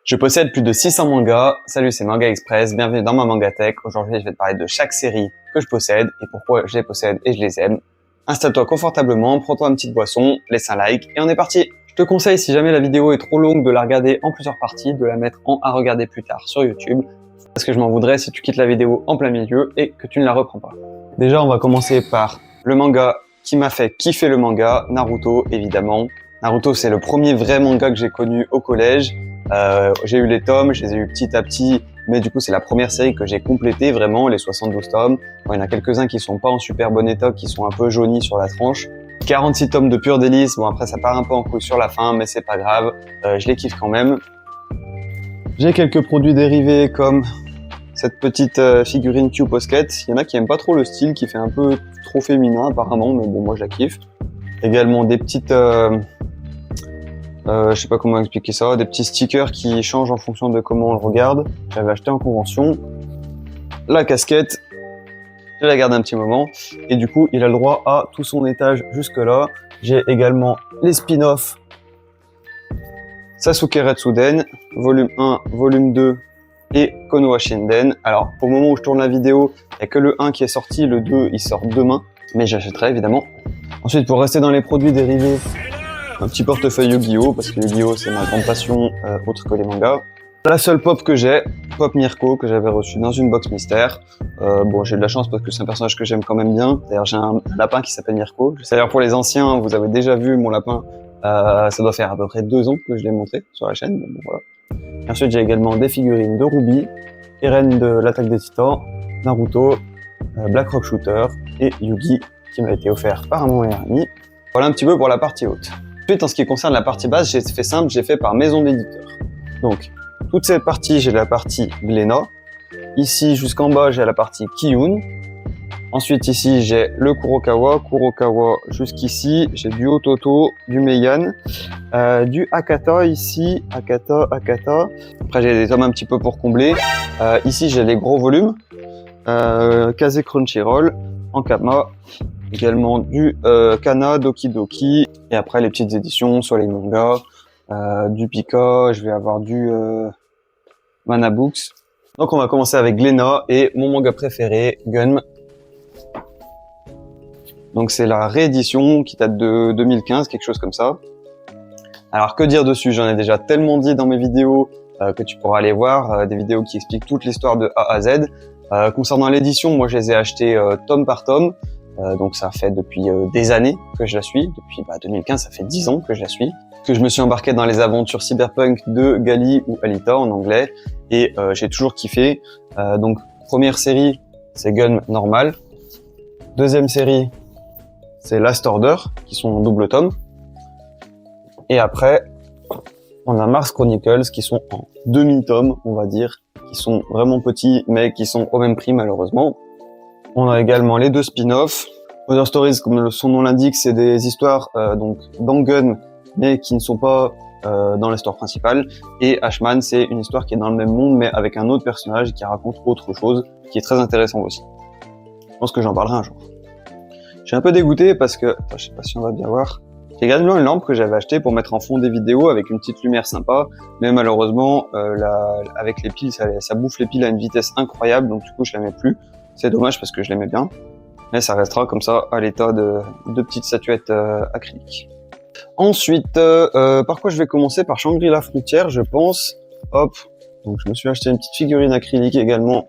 Je possède plus de 600 mangas. Salut, c'est Manga Express. Bienvenue dans ma Mangatech. Aujourd'hui, je vais te parler de chaque série que je possède et pourquoi je les possède et je les aime. Installe-toi confortablement, prends-toi une petite boisson, laisse un like et on est parti. Je te conseille, si jamais la vidéo est trop longue, de la regarder en plusieurs parties, de la mettre en à regarder plus tard sur YouTube. Parce que je m'en voudrais si tu quittes la vidéo en plein milieu et que tu ne la reprends pas. Déjà, on va commencer par le manga qui m'a fait kiffer le manga, Naruto, évidemment. Naruto, c'est le premier vrai manga que j'ai connu au collège. J'ai eu les tomes, je les ai eu petit à petit, mais du coup c'est la première série que j'ai complétée vraiment, les 72 tomes. Bon, il y en a quelques-uns qui sont pas en super bon état, qui sont un peu jaunis sur la tranche. 46 tomes de pur délice, bon après ça part un peu en couille sur la fin, mais c'est pas grave, je les kiffe quand même. J'ai quelques produits dérivés comme cette petite figurine Q-Posket. Il y en a qui aiment pas trop le style, qui fait un peu trop féminin apparemment, mais bon moi je la kiffe. Également des petites... je sais pas comment expliquer ça, des petits stickers qui changent en fonction de comment on le regarde. J'avais acheté en convention. La casquette, je la garde un petit moment. Et du coup, il a le droit à tout son étage jusque là. J'ai également les spin-offs. Sasuke Retsuden, volume 1, volume 2 et Konoha Shinden. Alors, au moment où je tourne la vidéo, il n'y a que le 1 qui est sorti, le 2 il sort demain. Mais j'achèterai évidemment. Ensuite, pour rester dans les produits dérivés, un petit portefeuille Yu-Gi-Oh! Parce que Yu-Gi-Oh! C'est ma grande passion, autre que les mangas. La seule pop que j'ai, Pop Mirko, que j'avais reçu dans une box mystère. Bon, j'ai eu de la chance parce que c'est un personnage que j'aime quand même bien. D'ailleurs, j'ai un lapin qui s'appelle Mirko. D'ailleurs, pour les anciens, vous avez déjà vu mon lapin. Ça doit faire à peu près 2 ans que je l'ai montré sur la chaîne. Bon, voilà. Et ensuite, j'ai également des figurines de Ruby, Eren de l'Attaque des Titans, Naruto, Black Rock Shooter et Yugi, qui m'a été offert par mon meilleur ami. Voilà un petit peu pour la partie haute. Ensuite, en ce qui concerne la partie basse, j'ai fait simple, j'ai fait par maison d'éditeur. Donc, toute cette partie, j'ai la partie Glénat. Ici, jusqu'en bas, j'ai la partie Kiyun. Ensuite, ici, j'ai le Kurokawa. Kurokawa jusqu'ici. J'ai du Ototo, du Meian, du Akata ici. Akata. Après, j'ai des tomes un petit peu pour combler. Ici, j'ai les gros volumes. Kaze Crunchyroll, Ankama. Également du Kana, Doki Doki. Et après, les petites éditions sur les mangas. Du Pika, je vais avoir du Mana Books. Donc on va commencer avec Glénat et mon manga préféré, Gun. Donc c'est la réédition qui date de 2015, quelque chose comme ça. Alors que dire dessus? J'en ai déjà tellement dit dans mes vidéos que tu pourras aller voir, des vidéos qui expliquent toute l'histoire de A à Z. Concernant l'édition, moi je les ai achetés tome par tome. Donc ça fait depuis des années que je la suis, depuis 2015, ça fait 10 ans que je la suis, que je me suis embarqué dans les aventures cyberpunk de Gali ou Alita en anglais, et j'ai toujours kiffé. Donc première série, c'est Gun normal. Deuxième série, c'est Last Order, qui sont en double tome. Et après, on a Mars Chronicles, qui sont en demi-tome, on va dire, qui sont vraiment petits, mais qui sont au même prix malheureusement. On a également les 2 spin-offs. Other Stories, comme son nom l'indique, c'est des histoires donc dans Gun, mais qui ne sont pas dans l'histoire principale. Et Ashman, c'est une histoire qui est dans le même monde, mais avec un autre personnage qui raconte autre chose, qui est très intéressant aussi. Je pense que j'en parlerai un jour. Je suis un peu dégoûté parce que, je sais pas si on va bien voir, j'ai également une lampe que j'avais achetée pour mettre en fond des vidéos avec une petite lumière sympa, mais malheureusement, avec les piles, ça bouffe les piles à une vitesse incroyable, donc du coup, je la mets plus. C'est dommage parce que je l'aimais bien, mais ça restera comme ça à l'état de petites statuettes acryliques. Ensuite, par quoi je vais commencer? Par Shangri-La Frontière, je pense. Hop, donc je me suis acheté une petite figurine acrylique également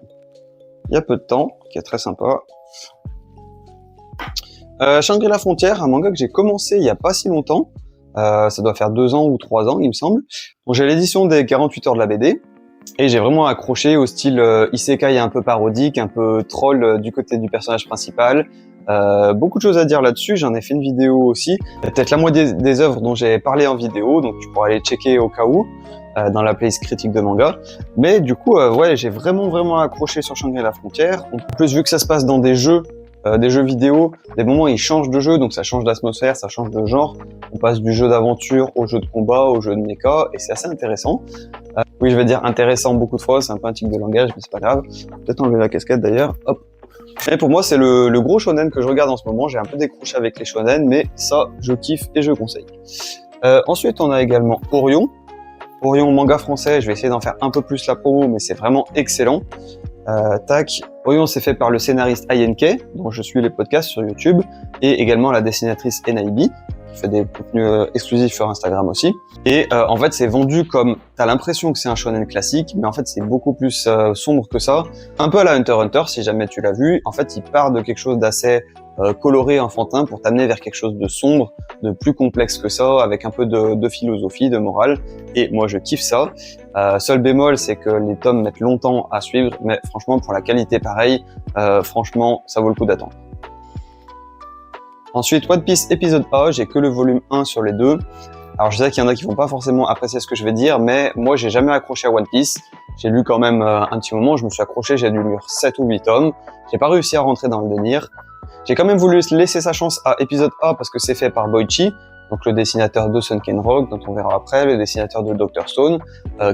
il y a peu de temps, qui est très sympa. Shangri-La Frontière, un manga que j'ai commencé il y a pas si longtemps. Ça doit faire 2 ans ou 3 ans, il me semble. Donc j'ai l'édition des 48 heures de la BD. Et j'ai vraiment accroché au style isekai un peu parodique, un peu troll du côté du personnage principal. Beaucoup de choses à dire là-dessus, j'en ai fait une vidéo aussi. Peut-être la moitié des œuvres dont j'ai parlé en vidéo, donc tu pourras aller checker au cas où, dans la playlist critique de manga. Mais du coup, ouais, j'ai vraiment accroché sur Shangri-La Frontière. En plus, vu que ça se passe dans des jeux vidéo, des moments ils changent de jeu, donc ça change d'atmosphère, ça change de genre. On passe du jeu d'aventure au jeu de combat, au jeu de mecha, et c'est assez intéressant. Oui, je vais dire intéressant beaucoup de fois, c'est un peu un tic de langage, mais c'est pas grave. Peut-être enlever la casquette d'ailleurs, hop. Et pour moi, c'est le gros shonen que je regarde en ce moment. J'ai un peu décroché avec les shonen, mais ça, je kiffe et je conseille. Ensuite, on a également Orion. Orion manga français, je vais essayer d'en faire un peu plus la promo, mais c'est vraiment excellent. Orion, c'est fait par le scénariste INK, dont je suis les podcasts sur YouTube, et également la dessinatrice NIB, qui fait des contenus exclusifs sur Instagram aussi. Et en fait, c'est vendu comme, t'as l'impression que c'est un shonen classique, mais en fait, c'est beaucoup plus sombre que ça. Un peu à la Hunter x Hunter, si jamais tu l'as vu. En fait, il part de quelque chose d'assez coloré, enfantin, pour t'amener vers quelque chose de sombre, de plus complexe que ça, avec un peu de philosophie, de morale. Et moi, je kiffe ça. Seul bémol, c'est que les tomes mettent longtemps à suivre, mais franchement, pour la qualité pareille, franchement, ça vaut le coup d'attendre. Ensuite, One Piece épisode A, j'ai que le volume 1 sur les deux. Alors je sais qu'il y en a qui vont pas forcément apprécier ce que je vais dire, mais moi j'ai jamais accroché à One Piece. J'ai lu quand même un petit moment, je me suis accroché, j'ai dû lire 7 ou 8 tomes. J'ai pas réussi à rentrer dans le délire. J'ai quand même voulu laisser sa chance à épisode A parce que c'est fait par Boichi, donc le dessinateur de Sunken Rock, dont on verra après, le dessinateur de Dr. Stone,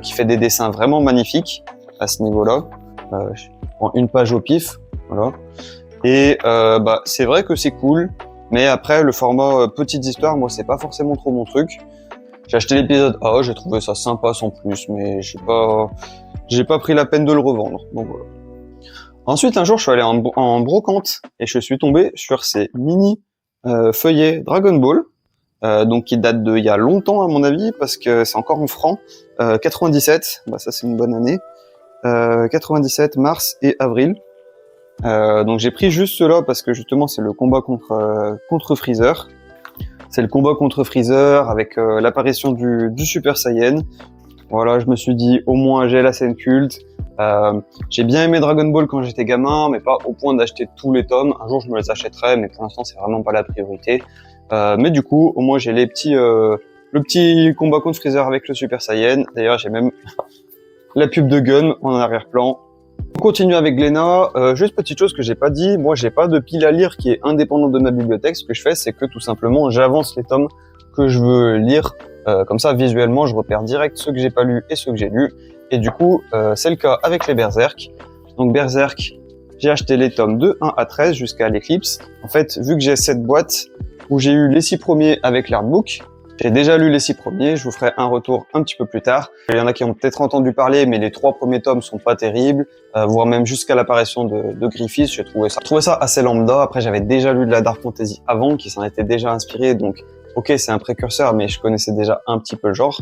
qui fait des dessins vraiment magnifiques à ce niveau-là. Je prends une page au pif, voilà. Et c'est vrai que c'est cool, mais après le format petites histoires, moi c'est pas forcément trop mon truc. J'ai acheté l'épisode A, j'ai trouvé ça sympa sans plus, mais j'ai pas pris la peine de le revendre. Donc voilà. Ensuite, un jour, je suis allé en brocante et je suis tombé sur ces mini feuillets Dragon Ball, donc qui datent de il y a longtemps à mon avis, parce que c'est encore en francs. 97, ça c'est une bonne année. 97, mars et avril. Donc j'ai pris juste cela parce que justement c'est le combat contre Freezer. C'est le combat contre Freezer avec l'apparition du Super Saiyan. Voilà, je me suis dit au moins j'ai la scène culte. J'ai bien aimé Dragon Ball quand j'étais gamin, mais pas au point d'acheter tous les tomes. Un jour je me les achèterai, mais pour l'instant c'est vraiment pas la priorité. Mais du coup, au moins j'ai le petit combat contre Freezer avec le Super Saiyan. D'ailleurs j'ai même la pub de Gun en arrière-plan. On continue avec Glénat. Juste petite chose que j'ai pas dit, moi j'ai pas de pile à lire qui est indépendante de ma bibliothèque. Ce que je fais, c'est que tout simplement j'avance les tomes que je veux lire. Comme ça, visuellement, je repère direct ceux que j'ai pas lus et ceux que j'ai lus. Et du coup, c'est le cas avec les Berserk. Donc Berserk, j'ai acheté les tomes de 1 à 13 jusqu'à l'Eclipse. En fait, vu que j'ai cette boîte où j'ai eu les 6 premiers avec l'artbook, j'ai déjà lu les 6 premiers, je vous ferai un retour un petit peu plus tard. Il y en a qui ont peut-être entendu parler, mais les 3 premiers tomes sont pas terribles, voire même jusqu'à l'apparition de Griffith, j'ai trouvé ça assez lambda. Après, j'avais déjà lu de la Dark Fantasy avant, qui s'en était déjà inspiré, donc ok, c'est un précurseur, mais je connaissais déjà un petit peu le genre.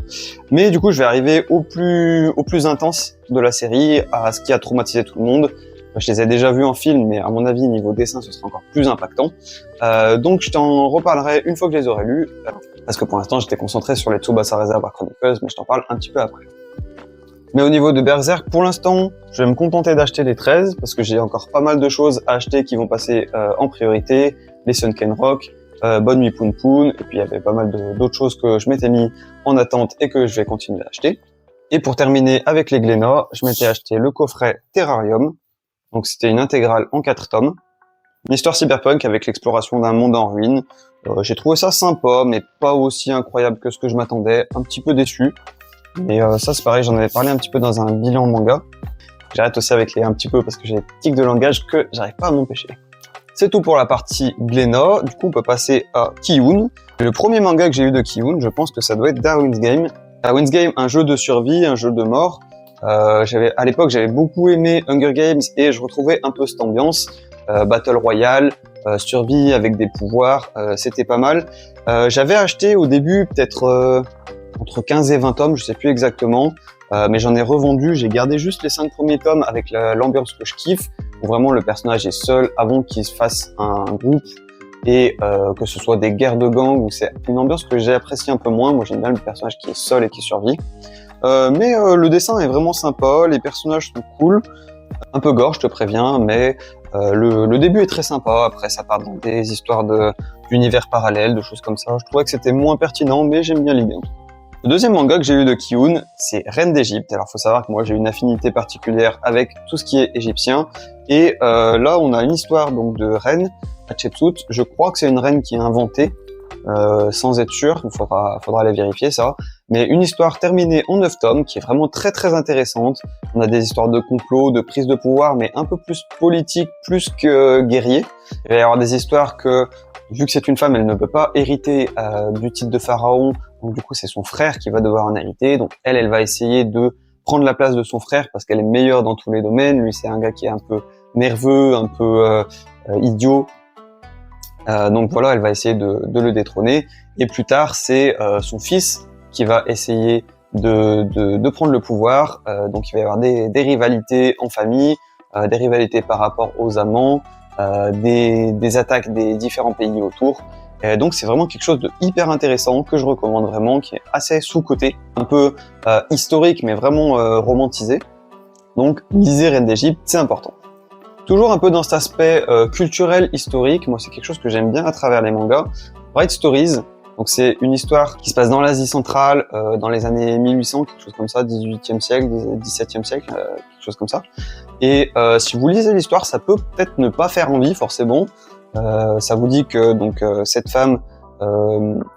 Mais du coup, je vais arriver au plus intense de la série, à ce qui a traumatisé tout le monde. Je les ai déjà vus en film, mais à mon avis, niveau dessin, ce sera encore plus impactant. Donc, je t'en reparlerai une fois que je les aurai lus, parce que pour l'instant, j'étais concentré sur les Tsubasa Reservoir Chronicles, mais je t'en parle un petit peu après. Mais au niveau de Berserk, pour l'instant, je vais me contenter d'acheter les 13, parce que j'ai encore pas mal de choses à acheter qui vont passer en priorité. Les Sunken Rock, Bonne Nuit Poon Poon, et puis il y avait pas mal d'autres choses que je m'étais mis en attente et que je vais continuer à acheter. Et pour terminer avec les Glénat, je m'étais acheté le coffret Terrarium. Donc c'était une intégrale en 4 tomes. Une histoire cyberpunk avec l'exploration d'un monde en ruine. J'ai trouvé ça sympa, mais pas aussi incroyable que ce que je m'attendais. Un petit peu déçu. Mais ça c'est pareil, j'en avais parlé un petit peu dans un bilan manga. J'arrête aussi avec les un petit peu parce que j'ai des tics de langage que j'arrive pas à m'empêcher. C'est tout pour la partie Glénat. Du coup, on peut passer à Ki-hoon. Le premier manga que j'ai eu de Ki-hoon, je pense que ça doit être Darwin's Game. Darwin's Game, un jeu de survie, un jeu de mort. À l'époque, j'avais beaucoup aimé Hunger Games et je retrouvais un peu cette ambiance. Battle Royale, survie avec des pouvoirs, c'était pas mal. J'avais acheté au début peut-être entre 15 et 20 tomes, je sais plus exactement. Mais j'en ai revendu, j'ai gardé juste les 5 premiers tomes avec l'ambiance que je kiffe, où vraiment le personnage est seul avant qu'il se fasse un groupe et que ce soit des guerres de gang, où c'est une ambiance que j'ai appréciée un peu moins. Moi j'aime bien le personnage qui est seul et qui survit. Mais le dessin est vraiment sympa, les personnages sont cool, un peu gore je te préviens, mais le début est très sympa. Après ça part dans des histoires d'univers parallèles, de choses comme ça. Je trouvais que c'était moins pertinent, mais j'aime bien l'idée. Le deuxième manga que j'ai eu de Ki-hoon, c'est Reine d'Égypte. Alors faut savoir que moi j'ai une affinité particulière avec tout ce qui est égyptien. Et là on a une histoire donc de reine, Hatshepsut. Je crois que c'est une reine qui est inventée, sans être sûr, il faudra aller vérifier ça. Mais une histoire terminée en 9 tomes qui est vraiment très très intéressante. On a des histoires de complot, de prise de pouvoir, mais un peu plus politique, plus que guerrier. Il va y avoir des histoires que vu que c'est une femme, elle ne peut pas hériter du titre de pharaon, donc du coup c'est son frère qui va devoir en hériter, donc elle va essayer de prendre la place de son frère parce qu'elle est meilleure dans tous les domaines. Lui c'est un gars qui est un peu nerveux, un peu idiot, donc voilà, elle va essayer de le détrôner, et plus tard c'est son fils qui va essayer de prendre le pouvoir, donc il va y avoir des rivalités en famille, des rivalités par rapport aux amants, des attaques des différents pays autour. Donc c'est vraiment quelque chose de hyper intéressant que je recommande vraiment, qui est assez sous-coté, un peu historique mais vraiment romantisé. Donc lisez Reine d'Égypte, c'est important. Toujours un peu dans cet aspect culturel, historique, moi c'est quelque chose que j'aime bien à travers les mangas. Bright Stories, donc c'est une histoire qui se passe dans l'Asie centrale, dans les années 1800, quelque chose comme ça, 18e siècle, 17e siècle, quelque chose comme ça. Et si vous lisez l'histoire, ça peut peut-être ne pas faire envie forcément. Ça vous dit que donc cette femme,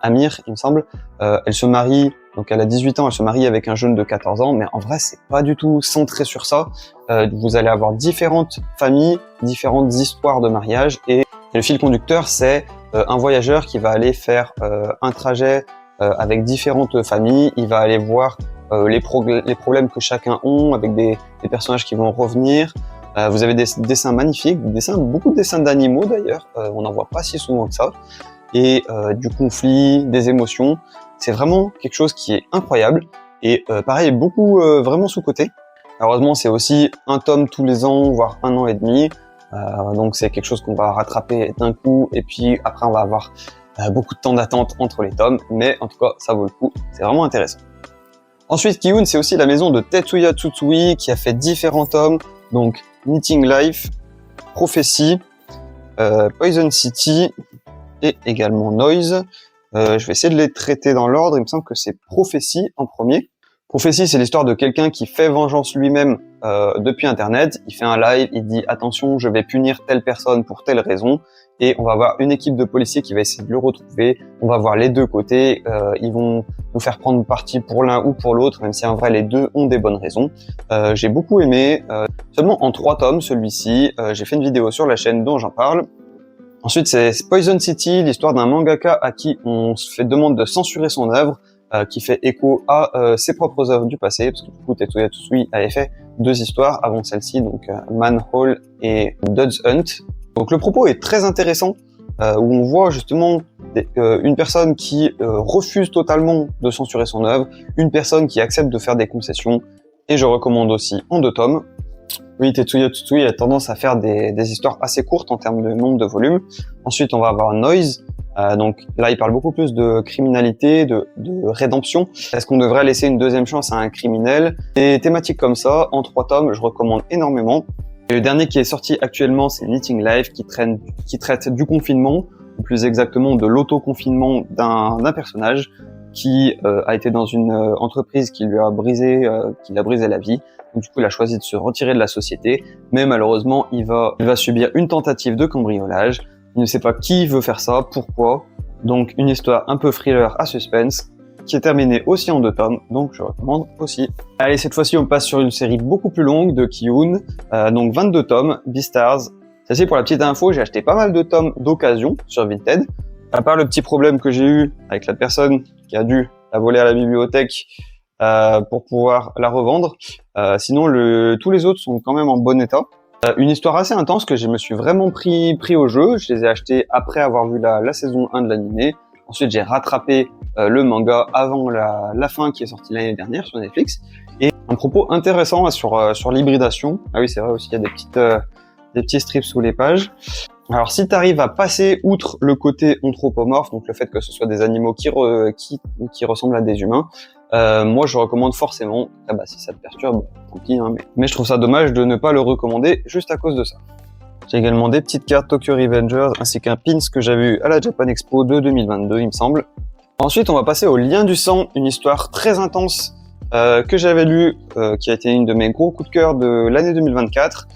Amir, il me semble, elle se marie, donc elle a 18 ans, elle se marie avec un jeune de 14 ans, mais en vrai c'est pas du tout centré sur ça. Vous allez avoir différentes familles, différentes histoires de mariage, et le fil conducteur c'est un voyageur qui va aller faire un trajet avec différentes familles. Il va aller voir les problèmes que chacun ont, avec des personnages qui vont revenir. Vous avez des dessins magnifiques, beaucoup de dessins d'animaux d'ailleurs, on n'en voit pas si souvent que ça, et du conflit, des émotions. C'est vraiment quelque chose qui est incroyable, et pareil, beaucoup vraiment sous-coté. Heureusement, c'est aussi un tome tous les ans, voire 1 an et demi, donc c'est quelque chose qu'on va rattraper d'un coup, et puis après on va avoir beaucoup de temps d'attente entre les tomes, mais en tout cas ça vaut le coup, c'est vraiment intéressant. Ensuite, Ki-hoon, c'est aussi la maison de Tetsuya Tsutsui qui a fait différents tomes, donc Knitting Life, Prophecy, Poison City et également Noise. Je vais essayer de les traiter dans l'ordre, il me semble que c'est Prophecy en premier. Prophecy, c'est l'histoire de quelqu'un qui fait vengeance lui-même depuis Internet. Il fait un live, il dit « Attention, je vais punir telle personne pour telle raison ». Et on va avoir une équipe de policiers qui va essayer de le retrouver. On va voir les deux côtés. Ils vont nous faire prendre parti pour l'un ou pour l'autre, même si en vrai les deux ont des bonnes raisons. J'ai beaucoup aimé. Seulement en 3 tomes, celui-ci. J'ai fait une vidéo sur la chaîne dont j'en parle. Ensuite, c'est Poison City, l'histoire d'un mangaka à qui on se fait demande de censurer son œuvre, qui fait écho à ses propres œuvres du passé, parce que du coup, Tetsuya Tsutsui avait fait 2 histoires avant celle-ci, donc Manhole et Dud's Hunt. Donc le propos est très intéressant, où on voit justement une personne qui refuse totalement de censurer son œuvre, une personne qui accepte de faire des concessions, et je recommande aussi en 2 tomes. Oui, Tetsuya Tsutsui a tendance à faire des histoires assez courtes en termes de nombre de volumes. Ensuite, on va avoir Noise. Donc là, il parle beaucoup plus de criminalité, de rédemption. Est-ce qu'on devrait laisser une deuxième chance à un criminel? Des thématiques comme ça, en 3 tomes, je recommande énormément. Et le dernier qui est sorti actuellement, c'est Knitting Life, qui traite du confinement, ou plus exactement de l'auto-confinement d'un personnage qui a été dans une entreprise qui lui a brisé la vie. Donc, du coup, il a choisi de se retirer de la société, mais malheureusement, il va subir une tentative de cambriolage. Il ne sait pas qui veut faire ça, pourquoi. Donc, une histoire un peu thriller à suspense, qui est terminée aussi en 2 tomes, donc je recommande aussi. Allez, cette fois-ci, on passe sur une série beaucoup plus longue de Ki-hoon, donc 22 tomes, Beastars. Celle-ci, pour la petite info, j'ai acheté pas mal de tomes d'occasion sur Vinted. À part le petit problème que j'ai eu avec la personne qui a dû la voler à la bibliothèque pour pouvoir la revendre, sinon tous les autres sont quand même en bon état. Une histoire assez intense que je me suis vraiment pris au jeu. Je les ai achetés après avoir vu la saison 1 de l'animé. Ensuite, j'ai rattrapé le manga avant la fin qui est sortie l'année dernière sur Netflix. Et un propos intéressant sur l'hybridation. Ah oui, c'est vrai aussi, il y a des petits strips sous les pages. Alors, si tu arrives à passer outre le côté anthropomorphe, donc le fait que ce soit des animaux qui ressemblent à des humains, moi je recommande forcément. Si ça te perturbe, tant pis, hein, mais je trouve ça dommage de ne pas le recommander juste à cause de ça. J'ai également des petites cartes Tokyo Revengers ainsi qu'un pins que j'avais eu à la Japan Expo de 2022, il me semble. Ensuite, on va passer au Lien du sang, une histoire très intense que j'avais lue, qui a été une de mes gros coups de cœur de l'année 2024.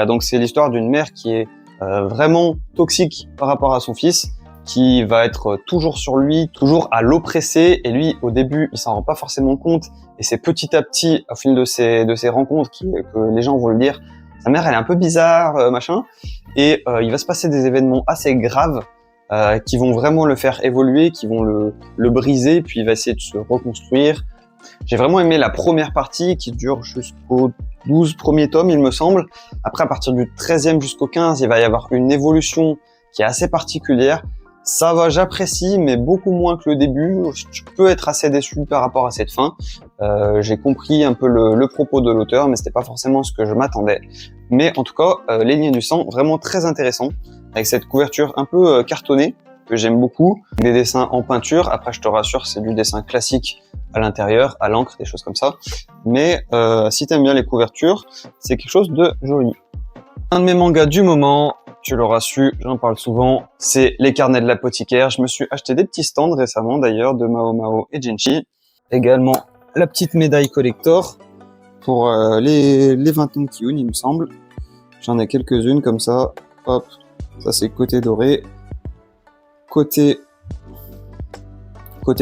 Donc c'est l'histoire d'une mère qui est vraiment toxique par rapport à son fils, qui va être toujours sur lui, toujours à l'oppresser, et lui au début il s'en rend pas forcément compte, et c'est petit à petit au fil de ces rencontres que les gens vont le dire, sa mère elle est un peu bizarre, machin, et il va se passer des événements assez graves qui vont vraiment le faire évoluer, qui vont le briser, puis il va essayer de se reconstruire. J'ai vraiment aimé la première partie qui dure jusqu'aux 12 premiers tomes, il me semble. Après, à partir du 13e jusqu'au 15, il va y avoir une évolution qui est assez particulière. Ça va, j'apprécie, mais beaucoup moins que le début. Je peux être assez déçu par rapport à cette fin. J'ai compris un peu le propos de l'auteur, mais c'était pas forcément ce que je m'attendais. Mais en tout cas, Les Liens du Sang, vraiment très intéressant, avec cette couverture un peu cartonnée, que j'aime beaucoup. Des dessins en peinture, après je te rassure, c'est du dessin classique à l'intérieur, à l'encre, des choses comme ça. Mais si t'aimes bien les couvertures, c'est quelque chose de joli. Un de mes mangas du moment, tu l'auras su, j'en parle souvent, c'est Les Carnets de l'Apothicaire. Je me suis acheté des petits stands récemment d'ailleurs de Mao Mao et Genshi. Également la petite médaille collector pour les 20 ans de Ki-hoon, il me semble. J'en ai quelques-unes comme ça. Hop, ça c'est côté doré. Côté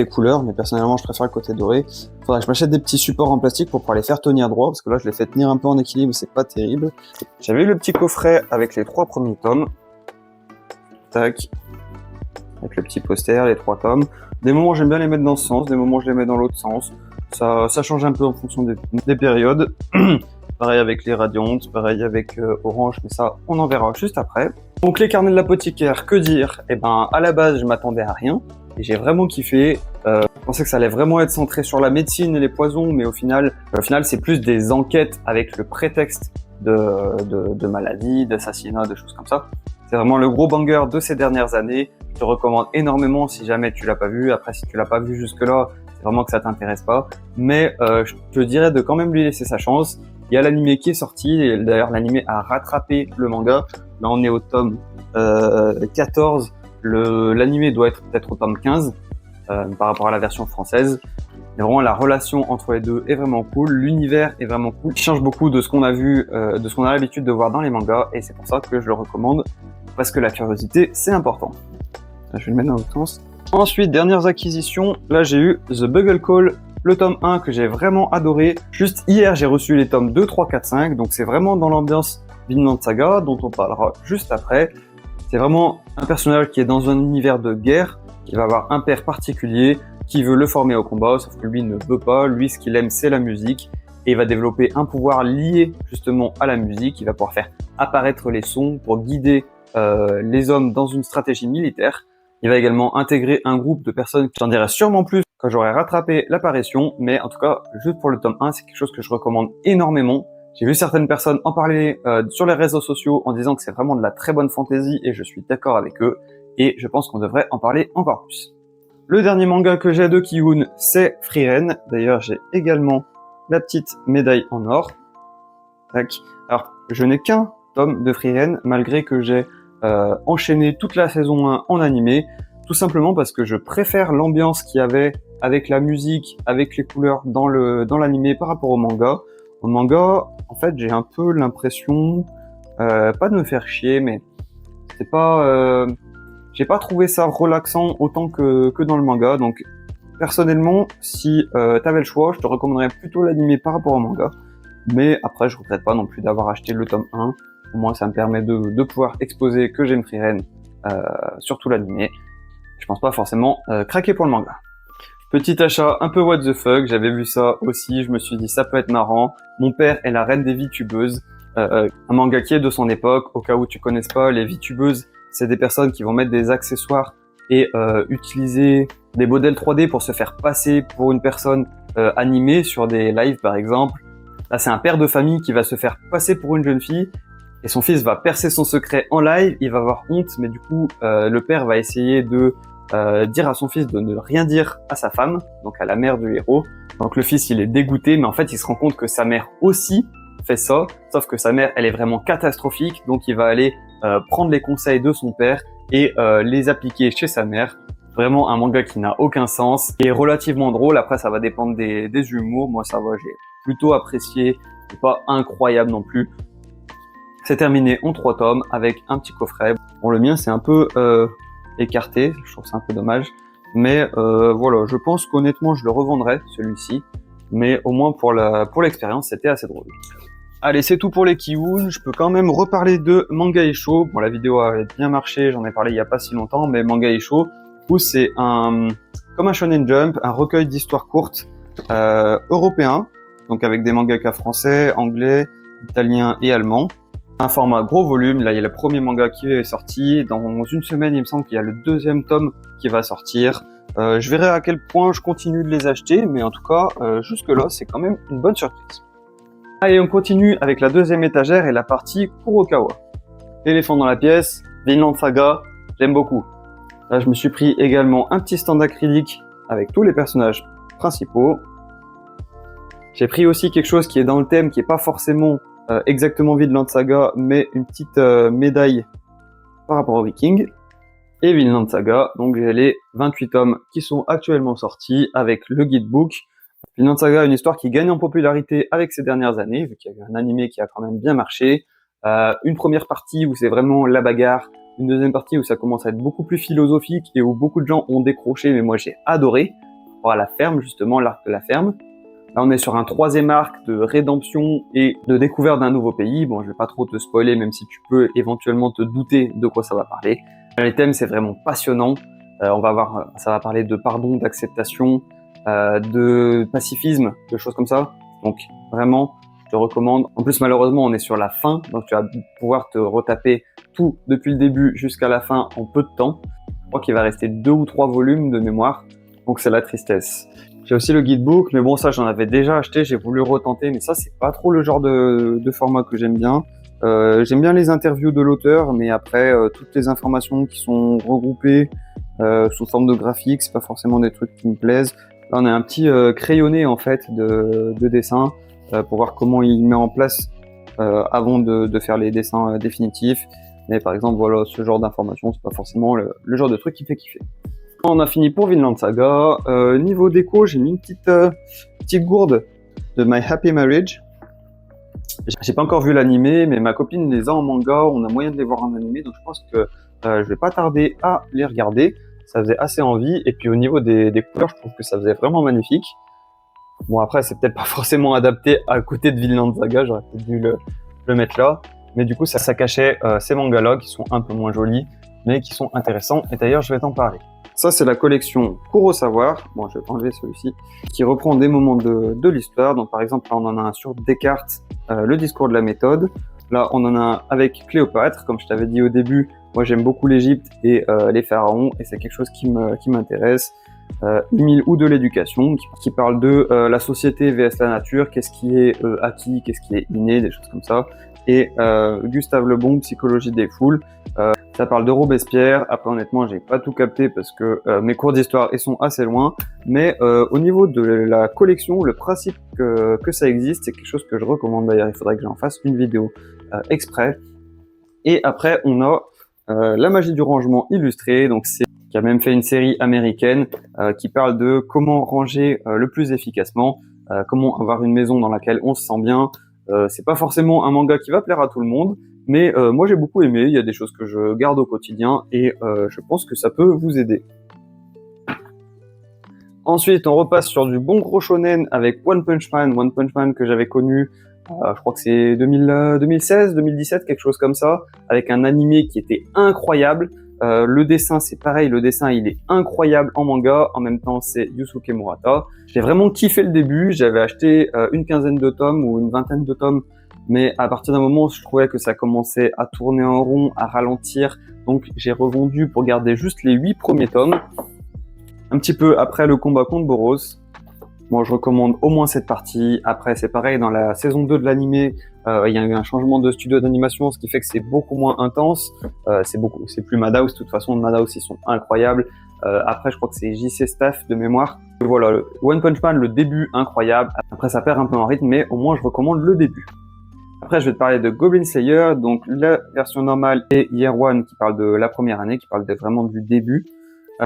couleur, mais personnellement je préfère le côté doré. Faudrait que je m'achète des petits supports en plastique pour pouvoir les faire tenir droit, parce que là je les fais tenir un peu en équilibre, c'est pas terrible. J'avais eu le petit coffret avec les 3 premiers tomes. Tac. Avec le petit poster, les 3 tomes. Des moments j'aime bien les mettre dans ce sens, des moments je les mets dans l'autre sens. Ça change un peu en fonction des périodes. Pareil avec les Radiantes, pareil avec Orange, mais ça on en verra juste après. Donc les carnets de l'apothicaire, que dire? Eh ben à la base je m'attendais à rien. Et j'ai vraiment kiffé. Je pensais que ça allait vraiment être centré sur la médecine et les poisons, mais au final c'est plus des enquêtes avec le prétexte de maladies, d'assassinats, de choses comme ça. C'est vraiment le gros banger de ces dernières années. Je te recommande énormément si jamais tu l'as pas vu. Après, si tu l'as pas vu jusque-là, c'est vraiment que ça t'intéresse pas. Mais je te dirais de quand même lui laisser sa chance. Il y a l'animé qui est sorti, et d'ailleurs l'animé a rattrapé le manga. Là on est au tome 14. L'animé doit être peut-être au tome 15 par rapport à la version française. Mais vraiment la relation entre les deux est vraiment cool, l'univers est vraiment cool, il change beaucoup de ce qu'on a vu, de ce qu'on a l'habitude de voir dans les mangas, et c'est pour ça que je le recommande, parce que la curiosité c'est important. Je vais le mettre dans l'autre sens. Ensuite, dernières acquisitions, là j'ai eu The Bugle Call, le tome 1 que j'ai vraiment adoré. Juste hier j'ai reçu les tomes 2, 3, 4, 5, donc c'est vraiment dans l'ambiance Vinland Saga, dont on parlera juste après. C'est vraiment un personnage qui est dans un univers de guerre, qui va avoir un père particulier, qui veut le former au combat, sauf que lui ne veut pas. Lui, ce qu'il aime, c'est la musique. Et il va développer un pouvoir lié justement à la musique. Il va pouvoir faire apparaître les sons pour guider les hommes dans une stratégie militaire. Il va également intégrer un groupe de personnes, j'en dirai sûrement plus quand j'aurai rattrapé l'apparition. Mais en tout cas, juste pour le tome 1, c'est quelque chose que je recommande énormément. J'ai vu certaines personnes en parler sur les réseaux sociaux en disant que c'est vraiment de la très bonne fantasy, et je suis d'accord avec eux, et je pense qu'on devrait en parler encore plus. Le dernier manga que j'ai de Ki-hoon, c'est Frieren. D'ailleurs, j'ai également la petite médaille en or. Tac. Alors, je n'ai qu'un tome de Frieren, malgré que j'ai enchaîné toute la saison 1 en animé, tout simplement parce que je préfère l'ambiance qu'il y avait avec la musique, avec les couleurs dans l'animé par rapport au manga. Au manga, en fait, j'ai un peu l'impression, pas de me faire chier, mais c'est pas, j'ai pas trouvé ça relaxant autant que dans le manga. Donc, personnellement, si t'avais le choix, je te recommanderais plutôt l'animé par rapport au manga. Mais après, je regrette pas non plus d'avoir acheté le tome 1. Au moins, ça me permet de pouvoir exposer que j'aime Frieren, surtout l'animé. Je pense pas forcément craquer pour le manga. Petit achat un peu what the fuck, j'avais vu ça aussi, je me suis dit ça peut être marrant. Mon père est la reine des VTubeuses, un manga qui est de son époque. Au cas où tu connaisses pas, les VTubeuses, c'est des personnes qui vont mettre des accessoires et utiliser des modèles 3D pour se faire passer pour une personne animée sur des lives par exemple. Là, c'est un père de famille qui va se faire passer pour une jeune fille et son fils va percer son secret en live, il va avoir honte, mais du coup le père va essayer de dire à son fils de ne rien dire à sa femme, donc à la mère du héros. Donc le fils il est dégoûté, mais en fait il se rend compte que sa mère aussi fait ça, sauf que sa mère elle est vraiment catastrophique, donc il va aller prendre les conseils de son père et les appliquer chez sa mère. Vraiment un manga qui n'a aucun sens et relativement drôle. Après ça va dépendre des humours, moi ça va, j'ai plutôt apprécié, c'est pas incroyable non plus. C'est terminé en 3 tomes avec un petit coffret. Bon, le mien c'est un peu écarté, je trouve ça un peu dommage, mais voilà, je pense qu'honnêtement je le revendrai celui-ci, mais au moins pour l'expérience c'était assez drôle. Allez, c'est tout pour les Kiun. Je peux quand même reparler de Manga Isho. Bon, la vidéo a bien marché, j'en ai parlé il y a pas si longtemps, mais Manga Isho, où c'est comme un Shonen Jump, un recueil d'histoires courtes européen, donc avec des mangakas français, anglais, italien et allemand. Un format gros volume. Là, il y a le premier manga qui est sorti. Dans une semaine, il me semble qu'il y a le deuxième tome qui va sortir. Je verrai à quel point je continue de les acheter, mais en tout cas, jusque-là, c'est quand même une bonne surprise. Allez, on continue avec la deuxième étagère et la partie Kurokawa. L'éléphant dans la pièce, Vinland Saga, j'aime beaucoup. Là, je me suis pris également un petit stand acrylique avec tous les personnages principaux. J'ai pris aussi quelque chose qui est dans le thème, qui est pas forcément exactement Vinland Saga, mais une petite médaille par rapport aux Vikings. Et Vinland Saga, donc j'ai les 28 tomes qui sont actuellement sortis avec le guidebook. Vinland Saga, une histoire qui gagne en popularité avec ces dernières années, vu qu'il y a eu un animé qui a quand même bien marché. Une première partie où c'est vraiment la bagarre, une deuxième partie où ça commence à être beaucoup plus philosophique et où beaucoup de gens ont décroché, mais moi j'ai adoré. Voilà, la ferme, justement, l'arc de la ferme. Là, on est sur un troisième arc de rédemption et de découverte d'un nouveau pays. Bon, je vais pas trop te spoiler, même si tu peux éventuellement te douter de quoi ça va parler. Les thèmes, c'est vraiment passionnant. Ça va parler de pardon, d'acceptation, de pacifisme, de choses comme ça. Donc, vraiment, je te recommande. En plus, malheureusement, on est sur la fin, donc tu vas pouvoir te retaper tout depuis le début jusqu'à la fin en peu de temps. Je crois qu'il va rester 2 ou 3 volumes de mémoire, donc c'est la tristesse. J'ai aussi le guidebook, mais bon, ça, j'en avais déjà acheté, j'ai voulu retenter, mais ça, c'est pas trop le genre de format que j'aime bien. J'aime bien les interviews de l'auteur, mais après, toutes les informations qui sont regroupées sous forme de graphiques, c'est pas forcément des trucs qui me plaisent. Là, on a un petit crayonné, en fait, de dessin pour voir comment il met en place avant de faire les dessins définitifs. Mais par exemple, voilà, ce genre d'informations, c'est pas forcément le genre de truc qui me fait kiffer. On a fini pour Vinland Saga. Niveau déco, j'ai mis une petite gourde de My Happy Marriage. J'ai pas encore vu l'animé, mais ma copine les a en manga. On a moyen de les voir en animé, donc je pense que je vais pas tarder à les regarder. Ça faisait assez envie. Et puis au niveau des couleurs, je trouve que ça faisait vraiment magnifique. Bon, après, c'est peut-être pas forcément adapté à côté de Vinland Saga. J'aurais peut-être dû le mettre là. Mais du coup, ça cachait ces mangas-là qui sont un peu moins jolis, mais qui sont intéressants. Et d'ailleurs, je vais t'en parler. Ça, c'est la collection Kurosawa. Bon, je vais enlever celui-ci, qui reprend des moments de l'histoire. Donc, par exemple, là, on en a un sur Descartes, le discours de la méthode. Là, on en a un avec Cléopâtre. Comme je t'avais dit au début, moi, j'aime beaucoup l'Égypte et les pharaons, et c'est quelque chose qui m'intéresse. Emile ou de l'éducation, qui parle de la société vs la nature, qu'est-ce qui est acquis, qu'est-ce qui est inné, des choses comme ça. Et Gustave Le Bon, Psychologie des foules. Ça parle de Robespierre. Après, honnêtement, j'ai pas tout capté parce que mes cours d'histoire ils sont assez loin. Mais au niveau de la collection, le principe que ça existe, c'est quelque chose que je recommande. D'ailleurs, il faudrait que j'en fasse une vidéo exprès. Et après, on a La magie du rangement illustrée. Donc, c'est qui a même fait une série américaine qui parle de comment ranger le plus efficacement, comment avoir une maison dans laquelle on se sent bien. C'est pas forcément un manga qui va plaire à tout le monde, mais moi j'ai beaucoup aimé, il y a des choses que je garde au quotidien et je pense que ça peut vous aider. Ensuite, on repasse sur du bon gros shonen avec One Punch Man que j'avais connu, je crois que c'est 2016, 2017, quelque chose comme ça, avec un animé qui était incroyable. Le dessin, c'est pareil, le dessin il est incroyable en manga, en même temps c'est Yusuke Murata. J'ai vraiment kiffé le début, j'avais acheté une quinzaine de tomes ou une vingtaine de tomes, mais à partir d'un moment je trouvais que ça commençait à tourner en rond, à ralentir, donc j'ai revendu pour garder juste les 8 premiers tomes. Un petit peu après le combat contre Boros. Moi, je recommande au moins cette partie. Après, c'est pareil, dans la saison 2 de l'animé, il y a eu un changement de studio d'animation, ce qui fait que c'est beaucoup moins intense. C'est plus Madhouse. De toute façon, Madhouse, ils sont incroyables. Après, je crois que c'est JC Staff de mémoire. Et voilà, One Punch Man, le début, incroyable. Après, ça perd un peu en rythme, mais au moins, je recommande le début. Après, je vais te parler de Goblin Slayer, donc la version normale et Year One qui parle de la première année, qui parle vraiment du début.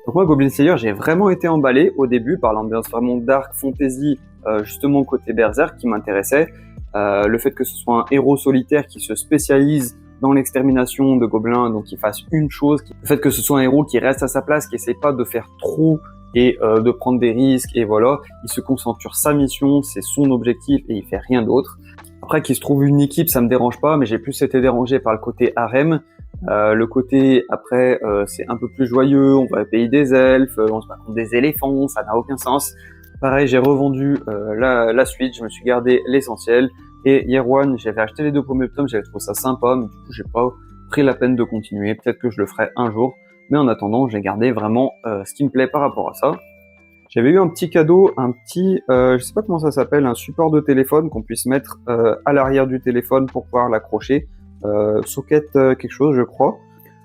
Donc moi, Goblin Slayer, j'ai vraiment été emballé au début par l'ambiance vraiment dark, fantasy, justement côté Berserk qui m'intéressait. Le fait que ce soit un héros solitaire qui se spécialise dans l'extermination de gobelins, donc qui fasse une chose. Le fait que ce soit un héros qui reste à sa place, qui essaie pas de faire trop et de prendre des risques, et voilà, il se concentre sur sa mission, c'est son objectif et il fait rien d'autre. Après, qu'il se trouve une équipe, ça me dérange pas, mais j'ai plus été dérangé par le côté harem. Le côté, après, c'est un peu plus joyeux, on va au pays des elfes, on se bat contre des éléphants, ça n'a aucun sens. Pareil, j'ai revendu la suite, je me suis gardé l'essentiel. Et Year One, j'avais acheté les 2 premiers tomes, j'avais trouvé ça sympa, mais du coup, j'ai pas pris la peine de continuer. Peut-être que je le ferai un jour. Mais en attendant, j'ai gardé vraiment ce qui me plaît par rapport à ça. J'avais eu un petit cadeau, je sais pas comment ça s'appelle, un support de téléphone qu'on puisse mettre à l'arrière du téléphone pour pouvoir l'accrocher. Socket quelque chose, je crois.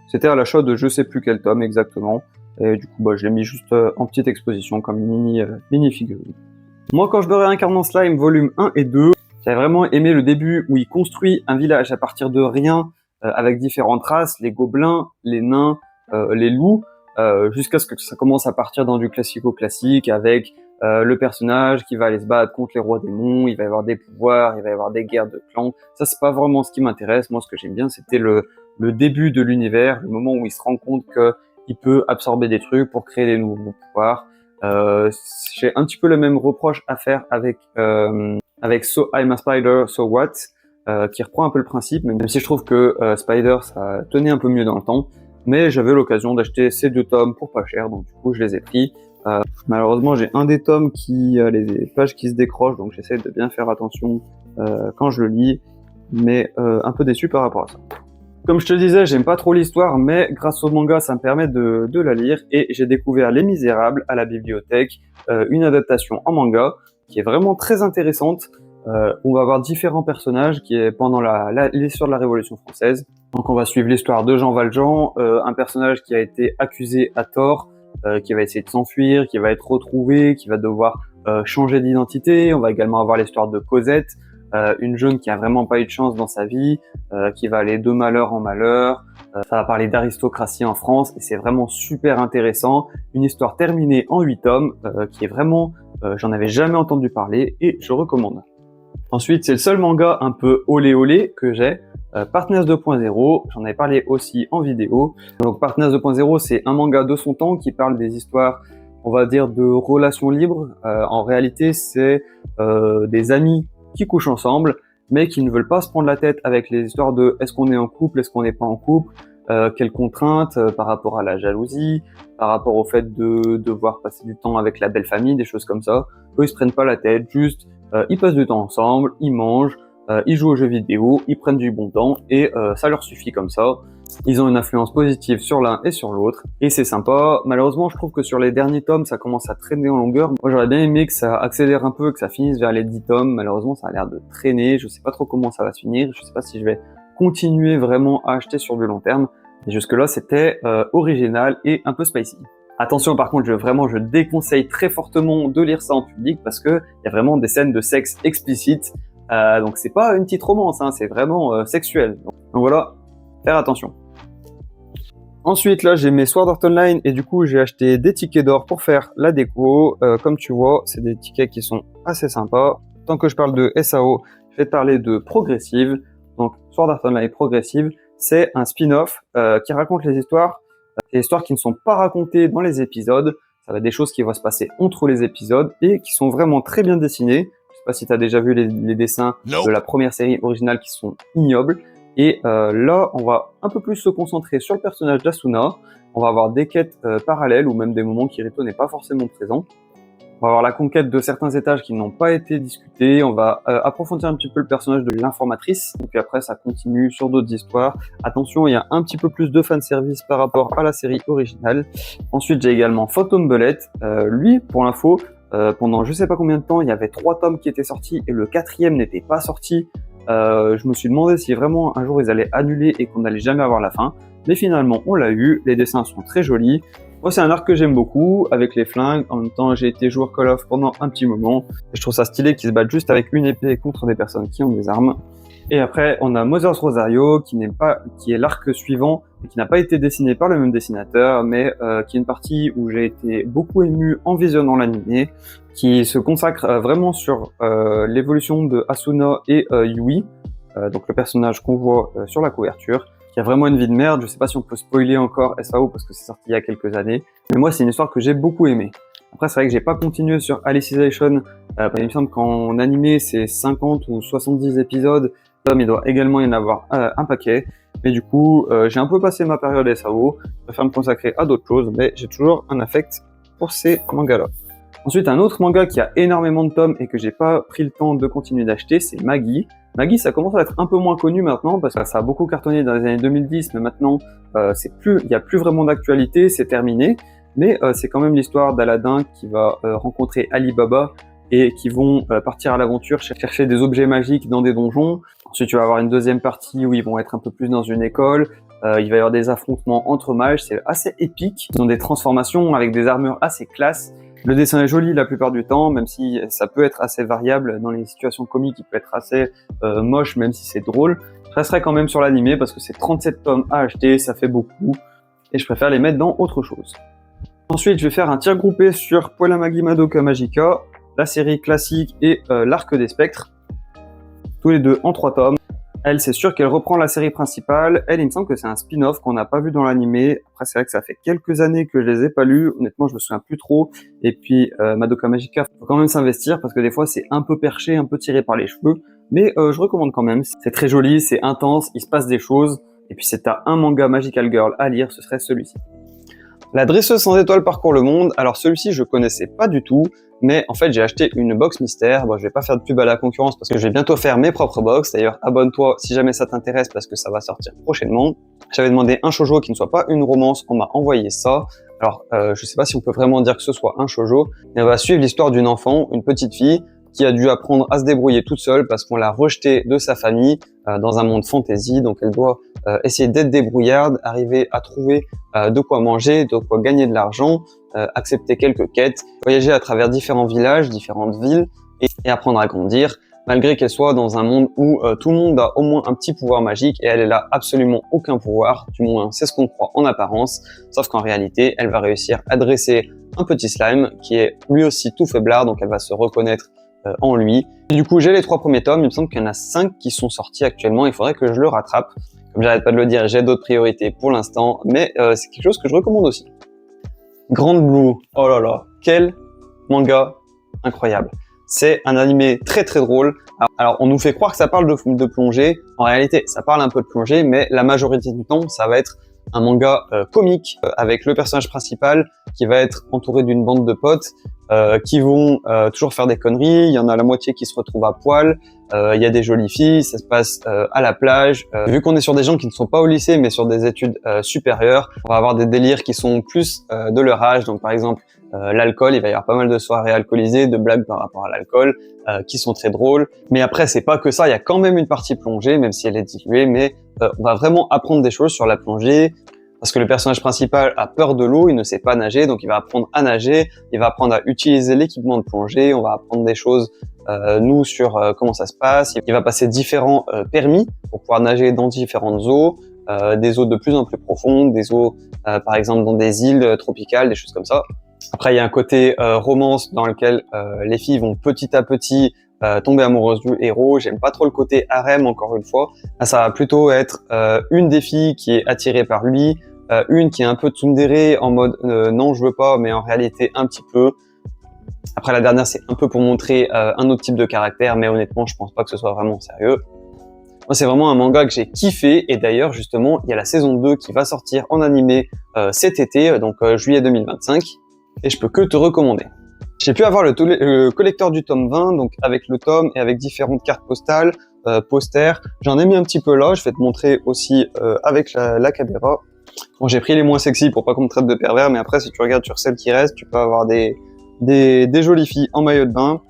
C'était à l'achat de je sais plus quel tome exactement. Et du coup, je l'ai mis juste en petite exposition comme une mini figurine. Moi, quand je me réincarne en slime, volume 1 et 2, j'avais vraiment aimé le début où il construit un village à partir de rien, avec différentes races, les gobelins, les nains, les loups, jusqu'à ce que ça commence à partir dans du classico-classique avec le personnage qui va aller se battre contre les rois démons, il va y avoir des pouvoirs, il va y avoir des guerres de clans. Ça, c'est pas vraiment ce qui m'intéresse. Moi, ce que j'aime bien, c'était le début de l'univers, le moment où il se rend compte qu'il peut absorber des trucs pour créer des nouveaux pouvoirs. J'ai un petit peu le même reproche à faire avec So I'm a Spider, So What, qui reprend un peu le principe, même si je trouve que Spider, ça tenait un peu mieux dans le temps. Mais j'avais l'occasion d'acheter ces 2 tomes pour pas cher, donc du coup je les ai pris. Malheureusement, j'ai un des tomes qui a les pages qui se décrochent, donc j'essaie de bien faire attention quand je le lis, mais un peu déçu par rapport à ça. Comme je te disais, j'aime pas trop l'histoire, mais grâce au manga, ça me permet de la lire, et j'ai découvert Les Misérables à la bibliothèque, une adaptation en manga qui est vraiment très intéressante. On va avoir différents personnages qui est pendant l'histoire de la Révolution française. Donc on va suivre l'histoire de Jean Valjean, un personnage qui a été accusé à tort, qui va essayer de s'enfuir, qui va être retrouvé, qui va devoir changer d'identité. On va également avoir l'histoire de Cosette, une jeune qui a vraiment pas eu de chance dans sa vie, qui va aller de malheur en malheur. Ça va parler d'aristocratie en France et c'est vraiment super intéressant. Une histoire terminée en 8 tomes qui est vraiment, j'en avais jamais entendu parler et je recommande. Ensuite, c'est le seul manga un peu olé olé que j'ai. Partners 2.0, j'en avais parlé aussi en vidéo. Donc Partners 2.0, c'est un manga de son temps qui parle des histoires, on va dire, de relations libres. En réalité, c'est des amis qui couchent ensemble, mais qui ne veulent pas se prendre la tête avec les histoires de est-ce qu'on est en couple, est-ce qu'on n'est pas en couple, quelles contraintes par rapport à la jalousie, par rapport au fait de devoir passer du temps avec la belle famille, des choses comme ça. Eux, ils se prennent pas la tête, juste ils passent du temps ensemble, ils mangent, ils jouent aux jeux vidéo, ils prennent du bon temps et ça leur suffit comme ça. Ils ont une influence positive sur l'un et sur l'autre et c'est sympa. Malheureusement, je trouve que sur les derniers tomes, ça commence à traîner en longueur. Moi, j'aurais bien aimé que ça accélère un peu, que ça finisse vers les 10 tomes. Malheureusement, ça a l'air de traîner. Je sais pas trop comment ça va se finir. Je sais pas si je vais continuer vraiment à acheter sur du long terme. Et jusque-là, c'était original et un peu spicy. Attention, par contre, je déconseille très fortement de lire ça en public parce que il y a vraiment des scènes de sexe explicites. Donc c'est pas une petite romance, hein, c'est vraiment sexuel. Donc voilà, faire attention. Ensuite, là, j'ai mes Sword Art Online et du coup, j'ai acheté des tickets d'or pour faire la déco. Comme tu vois, c'est des tickets qui sont assez sympas. Tant que je parle de SAO, je vais te parler de Progressive. Donc, Sword Art Online Progressive, c'est un spin-off qui raconte les histoires qui ne sont pas racontées dans les épisodes. Ça va être des choses qui vont se passer entre les épisodes et qui sont vraiment très bien dessinées. Je sais pas si tu as déjà vu les dessins de la première série originale qui sont ignobles. Et là, on va un peu plus se concentrer sur le personnage d'Asuna. On va avoir des quêtes parallèles ou même des moments où Kirito n'est pas forcément présent. On va avoir la conquête de certains étages qui n'ont pas été discutés. On va approfondir un petit peu le personnage de l'informatrice. Et puis après, ça continue sur d'autres histoires. Attention, il y a un petit peu plus de fanservice par rapport à la série originale. Ensuite, j'ai également Phantom Bullet. Lui, pour l'info, pendant je sais pas combien de temps, il y avait 3 tomes qui étaient sortis et le 4e n'était pas sorti. Je me suis demandé si vraiment un jour ils allaient annuler et qu'on n'allait jamais avoir la fin. Mais finalement, on l'a eu. Les dessins sont très jolis. Moi, c'est un arc que j'aime beaucoup, avec les flingues. En même temps, j'ai été joueur Call of pendant un petit moment. Et je trouve ça stylé qu'ils se battent juste avec une épée contre des personnes qui ont des armes. Et après, on a Mother's Rosario, qui est l'arc suivant, qui n'a pas été dessiné par le même dessinateur, mais qui est une partie où j'ai été beaucoup ému en visionnant l'anime, qui se consacre vraiment sur l'évolution de Asuna et Yui, donc le personnage qu'on voit sur la couverture, qui a vraiment une vie de merde. Je sais pas si on peut spoiler encore SAO parce que c'est sorti il y a quelques années, mais moi c'est une histoire que j'ai beaucoup aimée. Après, c'est vrai que j'ai pas continué sur Alicization. Il me semble qu'en animé, c'est 50 ou 70 épisodes. Il doit également y en avoir un paquet. Mais du coup, j'ai un peu passé ma période SAO. Je préfère me consacrer à d'autres choses, mais j'ai toujours un affect pour ces mangas-là. Ensuite, un autre manga qui a énormément de tomes et que j'ai pas pris le temps de continuer d'acheter, c'est Maggie. Maggie, ça commence à être un peu moins connu maintenant parce que ça a beaucoup cartonné dans les années 2010, mais maintenant, il y a plus vraiment d'actualité, c'est terminé. Mais c'est quand même l'histoire d'Aladin qui va rencontrer Ali Baba et qui vont partir à l'aventure chercher des objets magiques dans des donjons. Ensuite, tu vas avoir une deuxième partie où ils vont être un peu plus dans une école. Il va y avoir des affrontements entre mages, c'est assez épique. Ils ont des transformations avec des armures assez classe. Le dessin est joli la plupart du temps, même si ça peut être assez variable dans les situations comiques, il peut être assez moche, même si c'est drôle. Je resterai quand même sur l'animé parce que c'est 37 tomes à acheter, ça fait beaucoup, et je préfère les mettre dans autre chose. Ensuite, je vais faire un tir groupé sur Puella Magi Madoka Magica, la série classique et l'Arc des Spectres, tous les deux en 3 tomes. Elle, c'est sûr qu'elle reprend la série principale. Elle, il me semble que c'est un spin-off qu'on n'a pas vu dans l'animé. Après, c'est vrai que ça fait quelques années que je les ai pas lus. Honnêtement, je me souviens plus trop. Et puis, Madoka Magica, faut quand même s'investir parce que des fois, c'est un peu perché, un peu tiré par les cheveux. Mais je recommande quand même. C'est très joli, c'est intense, il se passe des choses. Et puis, c'est un manga Magical Girl à lire, ce serait celui-ci. La dresseuse sans étoiles parcourt le monde. Alors celui-ci, je connaissais pas du tout, mais en fait, j'ai acheté une box mystère. Bon, je vais pas faire de pub à la concurrence parce que je vais bientôt faire mes propres box. D'ailleurs, abonne-toi si jamais ça t'intéresse parce que ça va sortir prochainement. J'avais demandé un shoujo qui ne soit pas une romance. On m'a envoyé ça. Alors, je sais pas si on peut vraiment dire que ce soit un shoujo, mais on va suivre l'histoire d'une enfant, une petite fille, qui a dû apprendre à se débrouiller toute seule parce qu'on l'a rejetée de sa famille dans un monde fantasy. Donc elle doit essayer d'être débrouillarde, arriver à trouver de quoi manger, de quoi gagner de l'argent, accepter quelques quêtes, voyager à travers différents villages, différentes villes et apprendre à grandir, malgré qu'elle soit dans un monde où tout le monde a au moins un petit pouvoir magique et elle a absolument aucun pouvoir, du moins c'est ce qu'on croit en apparence, sauf qu'en réalité elle va réussir à dresser un petit slime qui est lui aussi tout faiblard, donc elle va se reconnaître en lui. Et du coup, j'ai les 3 premiers tomes, il me semble qu'il y en a 5 qui sont sortis actuellement, il faudrait que je le rattrape. Comme j'arrête pas de le dire, j'ai d'autres priorités pour l'instant, mais c'est quelque chose que je recommande aussi. Grand Blue, oh là là, quel manga incroyable. C'est un animé très très drôle. Alors, on nous fait croire que ça parle de plongée. En réalité, ça parle un peu de plongée, mais la majorité du temps, ça va être un manga comique avec le personnage principal qui va être entouré d'une bande de potes qui vont toujours faire des conneries. Il y en a la moitié qui se retrouvent à poil. Il y a des jolies filles, ça se passe à la plage. Vu qu'on est sur des gens qui ne sont pas au lycée mais sur des études supérieures, on va avoir des délires qui sont plus de leur âge. Donc par exemple l'alcool, il va y avoir pas mal de soirées alcoolisées, de blagues par rapport à l'alcool qui sont très drôles. Mais après c'est pas que ça, il y a quand même une partie plongée même si elle est diluée, mais on va vraiment apprendre des choses sur la plongée. Parce que le personnage principal a peur de l'eau, il ne sait pas nager, donc il va apprendre à nager, il va apprendre à utiliser l'équipement de plongée, on va apprendre des choses, nous, sur comment ça se passe. Il va passer différents permis pour pouvoir nager dans différentes eaux, des eaux de plus en plus profondes, des eaux, par exemple, dans des îles tropicales, des choses comme ça. Après, il y a un côté romance dans lequel les filles vont petit à petit tomber amoureuses du héros. J'aime pas trop le côté harem, encore une fois. Là, ça va plutôt être une des filles qui est attirée par lui, une qui est un peu tsundere en mode non je veux pas, mais en réalité un petit peu. Après la dernière c'est un peu pour montrer un autre type de caractère, mais honnêtement je pense pas que ce soit vraiment sérieux. Moi c'est vraiment un manga que j'ai kiffé, et d'ailleurs justement il y a la saison 2 qui va sortir en animé cet été, donc juillet 2025, et je peux que te recommander. J'ai pu avoir le collecteur du tome 20, donc avec le tome et avec différentes cartes postales, posters. J'en ai mis un petit peu là, je vais te montrer aussi avec la caméra. Bon, j'ai pris les moins sexy pour pas qu'on me traite de pervers, mais après, si tu regardes sur celles qui restent, tu peux avoir des jolies filles en maillot de bain.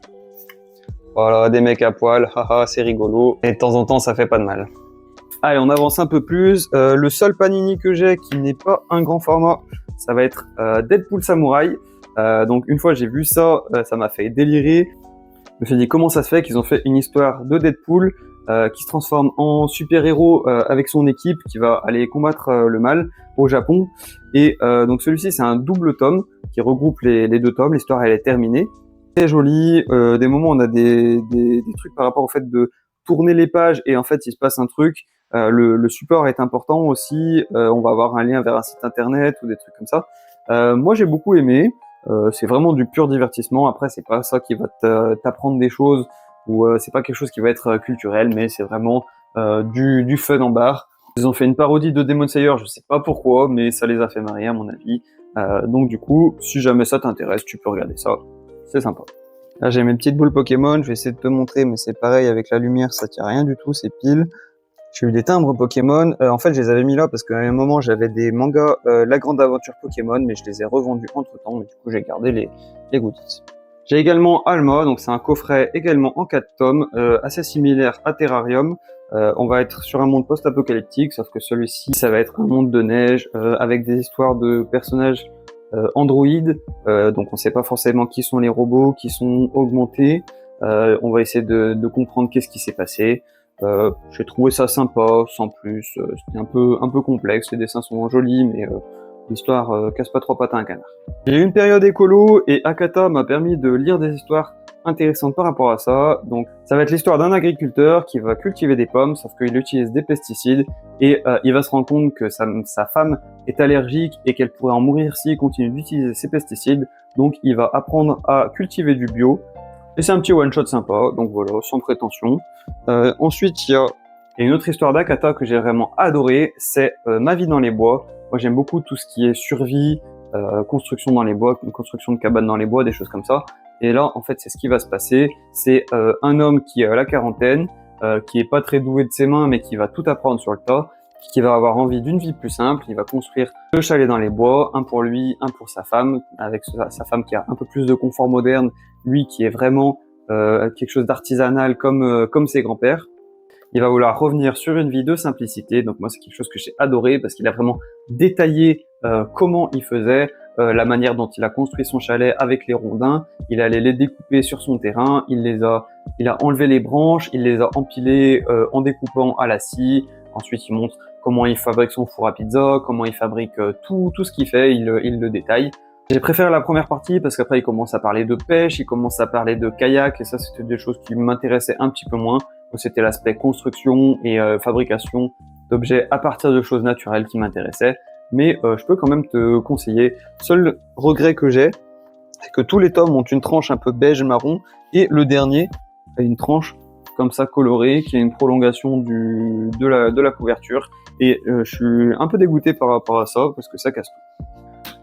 Voilà, des mecs à poil, haha, c'est rigolo. Et de temps en temps, ça fait pas de mal. Allez, on avance un peu plus. Le seul panini que j'ai qui n'est pas un grand format, ça va être Deadpool Samurai. Donc une fois j'ai vu ça, ça m'a fait délirer. Je me suis dit comment ça se fait qu'ils ont fait une histoire de Deadpool qui se transforme en super-héros avec son équipe qui va aller combattre le mal au Japon. Et donc celui-ci c'est un double tome qui regroupe les 2 tomes. L'histoire elle est terminée. Très jolie. Des moments on a des trucs par rapport au fait de tourner les pages et en fait il se passe un truc. Le support est important aussi. On va avoir un lien vers un site internet ou des trucs comme ça. Moi j'ai beaucoup aimé. C'est vraiment du pur divertissement. Après, c'est pas ça qui va t'apprendre des choses, ou c'est pas quelque chose qui va être culturel, mais c'est vraiment du fun en barre. Ils ont fait une parodie de Demon Slayer, je sais pas pourquoi, mais ça les a fait marrer à mon avis. Donc du coup, si jamais ça t'intéresse, tu peux regarder ça, c'est sympa. Là j'ai mes petites boules Pokémon, je vais essayer de te montrer, mais c'est pareil avec la lumière, ça tient rien du tout, c'est pile. J'ai eu des timbres Pokémon, en fait je les avais mis là parce qu'à un moment j'avais des mangas La Grande Aventure Pokémon, mais je les ai revendus entre temps, mais du coup j'ai gardé les goodies. J'ai également Alma, donc c'est un coffret également en 4 tomes, assez similaire à Terrarium. On va être sur un monde post-apocalyptique, sauf que celui-ci, ça va être un monde de neige, avec des histoires de personnages androïdes, donc on sait pas forcément qui sont les robots, qui sont augmentés. On va essayer de comprendre qu'est-ce qui s'est passé. J'ai trouvé ça sympa, sans plus. C'était un peu complexe, les dessins sont jolis, mais l'histoire casse pas trois pattes à un canard. J'ai eu une période écolo et Akata m'a permis de lire des histoires intéressantes par rapport à ça. Donc ça va être l'histoire d'un agriculteur qui va cultiver des pommes, sauf qu'il utilise des pesticides et il va se rendre compte que sa femme est allergique et qu'elle pourrait en mourir s'il continue d'utiliser ces pesticides. Donc il va apprendre à cultiver du bio. Et c'est un petit one-shot sympa, donc voilà, sans prétention. Ensuite, il y a une autre histoire d'Akata que j'ai vraiment adoré, c'est Ma vie dans les bois. Moi, j'aime beaucoup tout ce qui est survie, construction dans les bois, construction de cabanes dans les bois, des choses comme ça. Et là, en fait, c'est ce qui va se passer. C'est un homme qui est à la quarantaine, qui est pas très doué de ses mains, mais qui va tout apprendre sur le tas, qui va avoir envie d'une vie plus simple. Il va construire 2 chalets dans les bois, un pour lui, un pour sa femme, avec sa femme qui a un peu plus de confort moderne, lui qui est vraiment quelque chose d'artisanal comme ses grands-pères. Il va vouloir revenir sur une vie de simplicité. Donc moi, c'est quelque chose que j'ai adoré parce qu'il a vraiment détaillé comment il faisait, la manière dont il a construit son chalet avec les rondins. Il allait les découper sur son terrain. Il a enlevé les branches, il les a empilées en découpant à la scie. Ensuite, il montre comment il fabrique son four à pizza, comment il fabrique tout ce qu'il fait. Il le détaille. J'ai préféré la première partie parce qu'après, il commence à parler de pêche, il commence à parler de kayak et ça, c'était des choses qui m'intéressaient un petit peu moins. C'était l'aspect construction et fabrication d'objets à partir de choses naturelles qui m'intéressaient. Mais je peux quand même te conseiller. Seul regret que j'ai, c'est que tous les tomes ont une tranche un peu beige marron et le dernier a une tranche comme ça colorée qui a une prolongation de la couverture. Et je suis un peu dégoûté par rapport à ça parce que ça casse tout.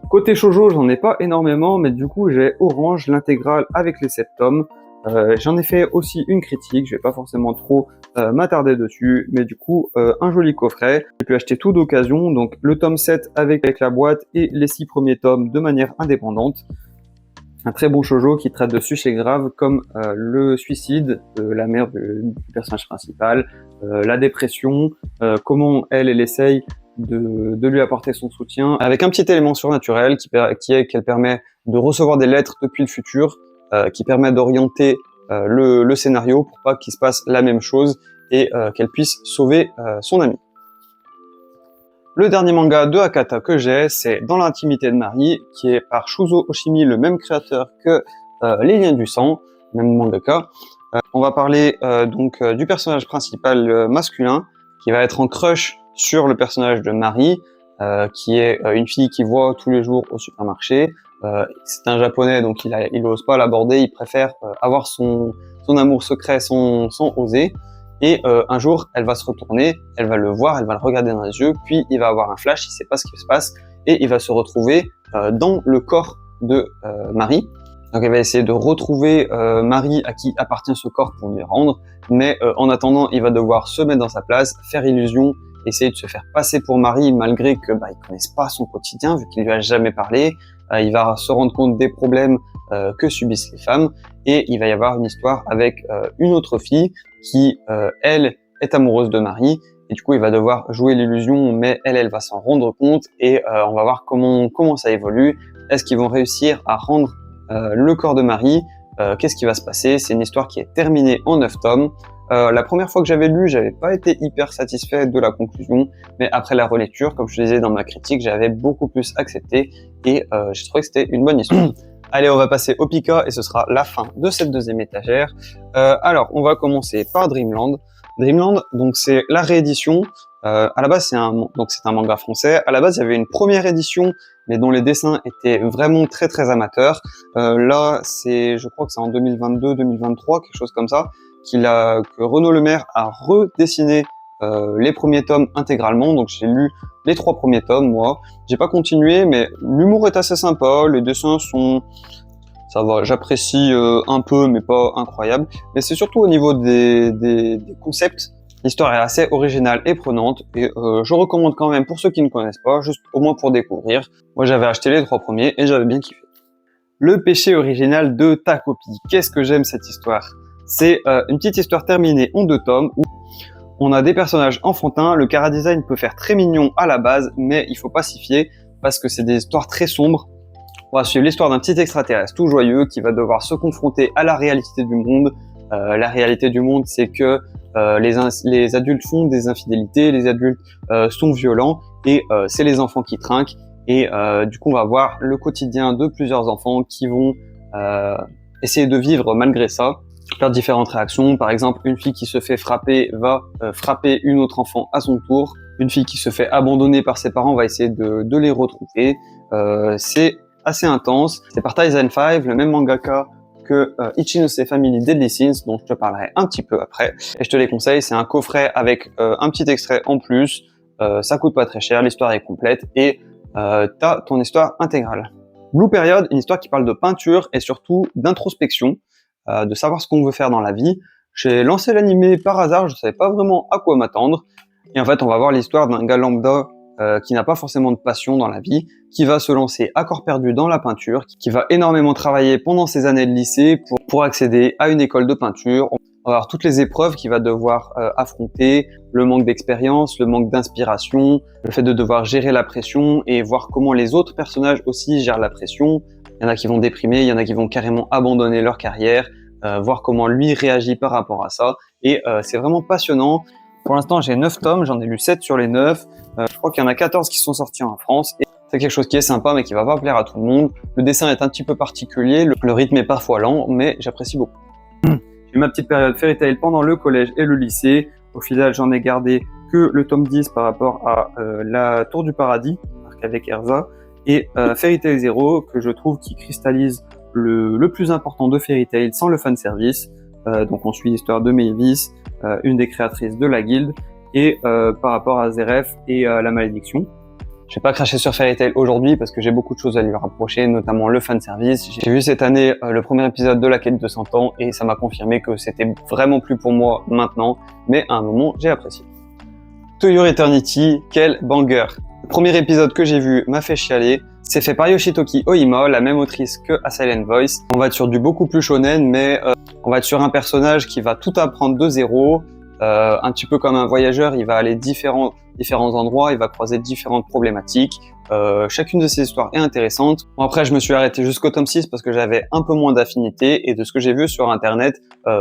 Côté shoujo, j'en ai pas énormément, mais du coup j'ai Orange, l'intégrale avec les 7 tomes. J'en ai fait aussi une critique, je vais pas forcément trop m'attarder dessus, mais du coup un joli coffret. J'ai pu acheter tout d'occasion, donc le tome 7 avec la boîte et les 6 premiers tomes de manière indépendante. Un très bon shoujo qui traite de sujets graves comme le suicide de la mère du personnage principal, la dépression, comment elle essaye de lui apporter son soutien, avec un petit élément surnaturel qui est qu'elle permet de recevoir des lettres depuis le futur, qui permet d'orienter le scénario pour pas qu'il se passe la même chose et qu'elle puisse sauver son ami. Le dernier manga de Akata que j'ai, c'est Dans l'intimité de Marie, qui est par Shuzo Oshimi, le même créateur que Les Liens du Sang, même mangaka. On va parler donc du personnage principal masculin, qui va être en crush sur le personnage de Marie, qui est une fille qu'il voit tous les jours au supermarché. C'est un japonais, donc il ose pas l'aborder, il préfère avoir son amour secret sans oser. Et un jour, elle va se retourner, elle va le voir, elle va le regarder dans les yeux, puis il va avoir un flash, il sait pas ce qui se passe, et il va se retrouver dans le corps de Marie. Donc elle va essayer de retrouver Marie à qui appartient ce corps pour lui rendre, mais en attendant, il va devoir se mettre dans sa place, faire illusion, essayer de se faire passer pour Marie malgré que ils connaissent pas son quotidien vu qu'il lui a jamais parlé. Il va se rendre compte des problèmes que subissent les femmes et il va y avoir une histoire avec une autre fille qui elle est amoureuse de Marie et du coup il va devoir jouer l'illusion mais elle va s'en rendre compte et on va voir comment ça évolue. Est-ce qu'ils vont réussir à rendre le corps de Marie? Qu'est-ce qui va se passer? C'est une histoire qui est terminée en 9 tomes. La première fois que j'avais lu, j'avais pas été hyper satisfait de la conclusion, mais après la relecture, comme je le disais dans ma critique, j'avais beaucoup plus accepté et j'ai trouvé que c'était une bonne histoire. Allez, on va passer au Pika et ce sera la fin de cette deuxième étagère. Alors, on va commencer par Dreamland. Dreamland, donc c'est la réédition À la base, c'est un manga français. À la base, il y avait une première édition, mais dont les dessins étaient vraiment très très amateurs. Là, je crois que c'est en 2022-2023, quelque chose comme ça, que Renaud Lemaire a redessiné les premiers tomes intégralement. Donc j'ai lu les 3 premiers tomes, moi. J'ai pas continué, mais l'humour est assez sympa, les dessins ça va, j'apprécie un peu, mais pas incroyable. Mais c'est surtout au niveau des concepts. L'histoire est assez originale et prenante, et je recommande quand même pour ceux qui ne connaissent pas, juste au moins pour découvrir. Moi j'avais acheté les 3 premiers et j'avais bien kiffé. Le péché original de ta copie. Qu'est-ce que j'aime cette histoire. C'est une petite histoire terminée en 2 tomes où on a des personnages enfantins. Le chara-design peut faire très mignon à la base, mais il faut pas s'y fier parce que c'est des histoires très sombres. On va suivre l'histoire d'un petit extraterrestre tout joyeux qui va devoir se confronter à la réalité du monde. La réalité du monde, c'est que les adultes font des infidélités, les adultes sont violents, et c'est les enfants qui trinquent. Et du coup, on va voir le quotidien de plusieurs enfants qui vont essayer de vivre malgré ça, faire différentes réactions. Par exemple, une fille qui se fait frapper va frapper une autre enfant à son tour. Une fille qui se fait abandonner par ses parents va essayer de les retrouver. C'est assez intense. C'est par Tyson 5, le même mangaka que Ichinose Family Deadly Sins, dont je te parlerai un petit peu après. Et je te les conseille, c'est un coffret avec un petit extrait en plus. Ça coûte pas très cher, l'histoire est complète et t'as ton histoire intégrale. Blue Period, une histoire qui parle de peinture et surtout d'introspection, de savoir ce qu'on veut faire dans la vie. J'ai lancé l'animé par hasard, je savais pas vraiment à quoi m'attendre. Et en fait, on va voir l'histoire d'un gars lambda qui n'a pas forcément de passion dans la vie, qui va se lancer à corps perdu dans la peinture, qui va énormément travailler pendant ses années de lycée pour accéder à une école de peinture. On va avoir toutes les épreuves qu'il va devoir affronter, le manque d'expérience, le manque d'inspiration, le fait de devoir gérer la pression et voir comment les autres personnages aussi gèrent la pression. Il y en a qui vont déprimer, il y en a qui vont carrément abandonner leur carrière, voir comment lui réagit par rapport à ça. Et c'est vraiment passionnant. Pour l'instant, j'ai 9 tomes, j'en ai lu 7 sur les 9. Je crois qu'il y en a 14 qui sont sortis en France. Et c'est quelque chose qui est sympa, mais qui va pas plaire à tout le monde. Le dessin est un petit peu particulier, le rythme est parfois lent, mais j'apprécie beaucoup. J'ai eu ma petite période Fairy Tail pendant le collège et le lycée. Au final, j'en ai gardé que le tome 10 par rapport à la Tour du Paradis, avec Erza, et Fairy Tail 0, que je trouve qui cristallise le plus important de Fairy Tail sans le fanservice. Donc on suit l'histoire de Mavis, une des créatrices de la guilde, et par rapport à Zeref et à la malédiction. Je vais pas cracher sur Fairy Tail aujourd'hui parce que j'ai beaucoup de choses à lui rapprocher, notamment le fanservice. J'ai vu cette année le premier épisode de la quête de 100 ans et ça m'a confirmé que c'était vraiment plus pour moi maintenant, mais à un moment j'ai apprécié. To Your Eternity, quel banger! Le premier épisode que j'ai vu m'a fait chialer. C'est fait par Yoshitoki Oima, la même autrice que A Silent Voice. On va être sur du beaucoup plus shonen, mais on va être sur un personnage qui va tout apprendre de zéro. Un petit peu comme un voyageur, il va aller différents endroits, il va croiser différentes problématiques. Chacune de ces histoires est intéressante. Bon, après, je me suis arrêté jusqu'au tome 6 parce que j'avais un peu moins d'affinité et de ce que j'ai vu sur internet,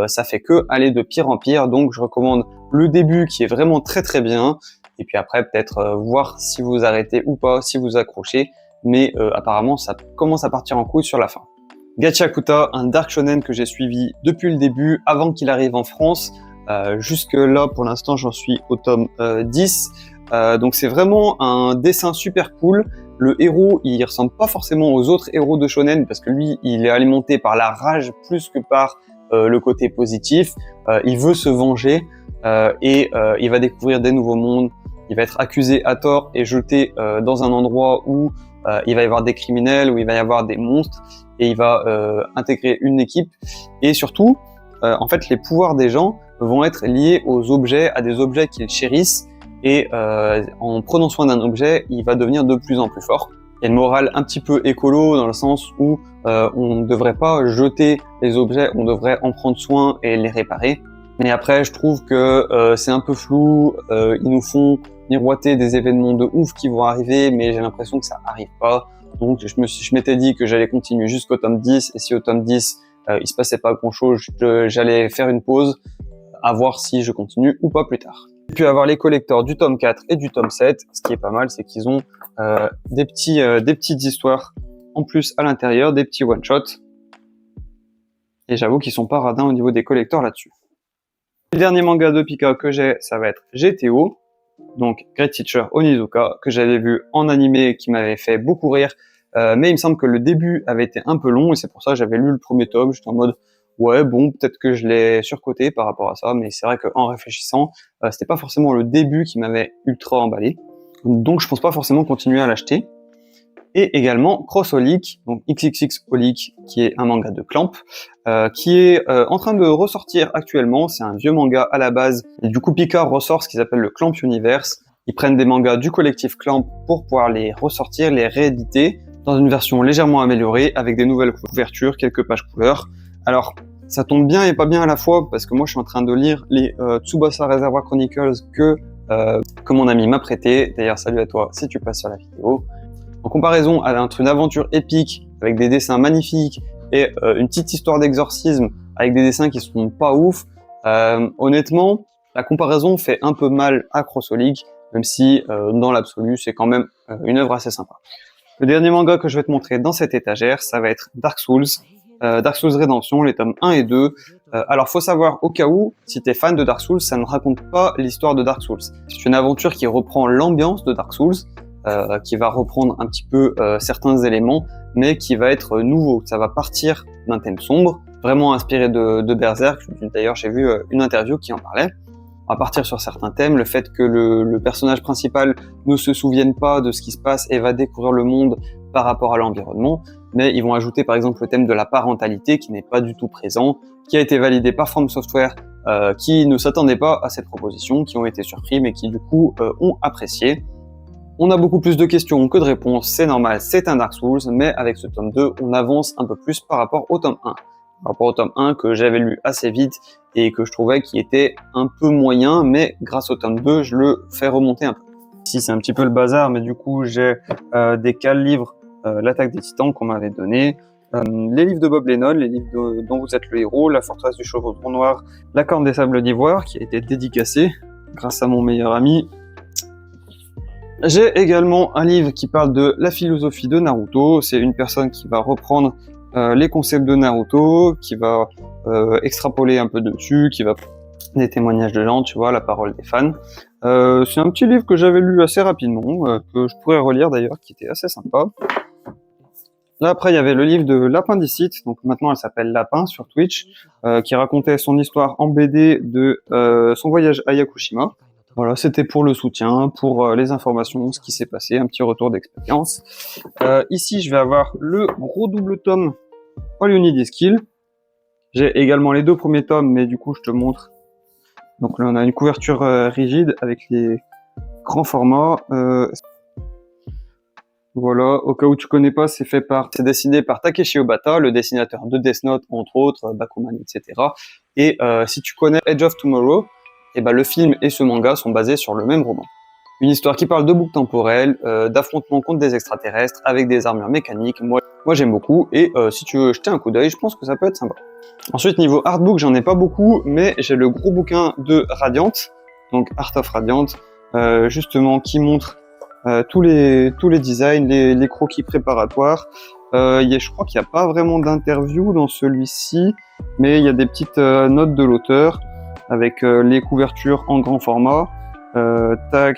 ça fait que aller de pire en pire. Donc, je recommande le début qui est vraiment très très bien. Et puis après, peut-être voir si vous arrêtez ou pas, si vous accrochez. Mais apparemment, ça commence à partir en couille sur la fin. Gachakuta, un dark shonen que j'ai suivi depuis le début, avant qu'il arrive en France. Jusque là, pour l'instant, j'en suis au tome 10. Donc c'est vraiment un dessin super cool. Le héros, il ressemble pas forcément aux autres héros de shonen parce que lui, il est alimenté par la rage plus que par le côté positif. Il veut se venger et il va découvrir des nouveaux mondes. Il va être accusé à tort et jeté dans un endroit où il va y avoir des criminels, où il va y avoir des monstres, et il va intégrer une équipe. Et surtout, en fait, les pouvoirs des gens vont être liés aux objets, à des objets qu'ils chérissent, et en prenant soin d'un objet, il va devenir de plus en plus fort. Il y a une morale un petit peu écolo dans le sens où on ne devrait pas jeter les objets, on devrait en prendre soin et les réparer. Mais après, je trouve que c'est un peu flou, ils nous font miroiter des événements de ouf qui vont arriver, mais j'ai l'impression que ça arrive pas. Donc je m'étais dit que j'allais continuer jusqu'au tome 10, et si au tome 10, il se passait pas grand chose, j'allais faire une pause, à voir si je continue ou pas plus tard. Et puis avoir les collecteurs du tome 4 et du tome 7, ce qui est pas mal, c'est qu'ils ont des petites histoires en plus à l'intérieur, des petits one-shots. Et j'avoue qu'ils sont pas radins au niveau des collecteurs là-dessus. Le dernier manga de Pika que j'ai, ça va être GTO. donc Great Teacher Onizuka, que j'avais vu en animé, qui m'avait fait beaucoup rire, mais il me semble que le début avait été un peu long, et c'est pour ça que j'avais lu le premier tome, j'étais en mode ouais bon, peut-être que je l'ai surcoté par rapport à ça, mais c'est vrai qu'en réfléchissant, c'était pas forcément le début qui m'avait ultra emballé, donc je pense pas forcément continuer à l'acheter. Et également Crossholic, donc XXX Holic, qui est un manga de Clamp, qui est en train de ressortir actuellement. C'est un vieux manga à la base, et du coup Picard ressort ce qu'ils appellent le Clamp Universe. Ils prennent des mangas du collectif Clamp pour pouvoir les ressortir, les rééditer dans une version légèrement améliorée, avec des nouvelles couvertures, quelques pages couleurs. Alors, ça tombe bien et pas bien à la fois, parce que moi je suis en train de lire les Tsubasa Reservoir Chronicles que mon ami m'a prêté. D'ailleurs, salut à toi si tu passes sur la vidéo. En comparaison entre une aventure épique avec des dessins magnifiques et une petite histoire d'exorcisme avec des dessins qui sont pas ouf, honnêtement, la comparaison fait un peu mal à Crossholic, même si dans l'absolu, c'est quand même une œuvre assez sympa. Le dernier manga que je vais te montrer dans cette étagère, ça va être Dark Souls Redemption, les tomes 1 et 2. Alors, faut savoir, au cas où, si t'es fan de Dark Souls, ça ne raconte pas l'histoire de Dark Souls. C'est une aventure qui reprend l'ambiance de Dark Souls, qui va reprendre un petit peu certains éléments, mais qui va être nouveau. Ça va partir d'un thème sombre, vraiment inspiré de Berserk. D'ailleurs, j'ai vu une interview qui en parlait. On va partir sur certains thèmes, le fait que le personnage principal ne se souvienne pas de ce qui se passe et va découvrir le monde par rapport à l'environnement, mais ils vont ajouter par exemple le thème de la parentalité qui n'est pas du tout présent, qui a été validé par From Software, qui ne s'attendaient pas à cette proposition, qui ont été surpris, mais qui du coup ont apprécié. On a beaucoup plus de questions que de réponses, c'est normal, c'est un Dark Souls, mais avec ce tome 2, on avance un peu plus par rapport au tome 1. Par rapport au tome 1 que j'avais lu assez vite et que je trouvais qui était un peu moyen, mais grâce au tome 2, je le fais remonter un peu. Ici, c'est un petit peu le bazar, mais du coup, j'ai des cales livres, L'attaque des titans qu'on m'avait donné, les livres de Bob Lennon, les livres dont vous êtes le héros, La forteresse du Chaudron Noir, La corne des sables d'ivoire, qui a été dédicacée grâce à mon meilleur ami. J'ai également un livre qui parle de la philosophie de Naruto. C'est une personne qui va reprendre les concepts de Naruto, qui va extrapoler un peu dessus, qui va des témoignages de gens, tu vois, la parole des fans. C'est un petit livre que j'avais lu assez rapidement, que je pourrais relire d'ailleurs, qui était assez sympa. Là après il y avait le livre de Lapindicite, donc maintenant elle s'appelle Lapin sur Twitch, qui racontait son histoire en BD de son voyage à Yakushima. Voilà, c'était pour le soutien, pour les informations, ce qui s'est passé, un petit retour d'expérience. Ici, je vais avoir le gros double tome All You Need Is Kill. J'ai également les 2 premiers tomes, mais du coup, je te montre. Donc là, on a une couverture rigide avec les grands formats. Voilà, au cas où tu connais pas, c'est dessiné par Takeshi Obata, le dessinateur de Death Note, entre autres, Bakuman, etc. Et si tu connais Edge of Tomorrow, et ben le film et ce manga sont basés sur le même roman. Une histoire qui parle de boucles temporelles, d'affrontements contre des extraterrestres avec des armures mécaniques. Moi j'aime beaucoup, et si tu veux jeter un coup d'œil, je pense que ça peut être sympa. Ensuite, niveau artbook, j'en ai pas beaucoup, mais j'ai le gros bouquin de Radiant, donc Art of Radiant, justement, qui montre tous les designs, les croquis préparatoires. Je crois qu'il n'y a pas vraiment d'interview dans celui-ci, mais il y a des petites notes de l'auteur, avec les couvertures en grand format, tac,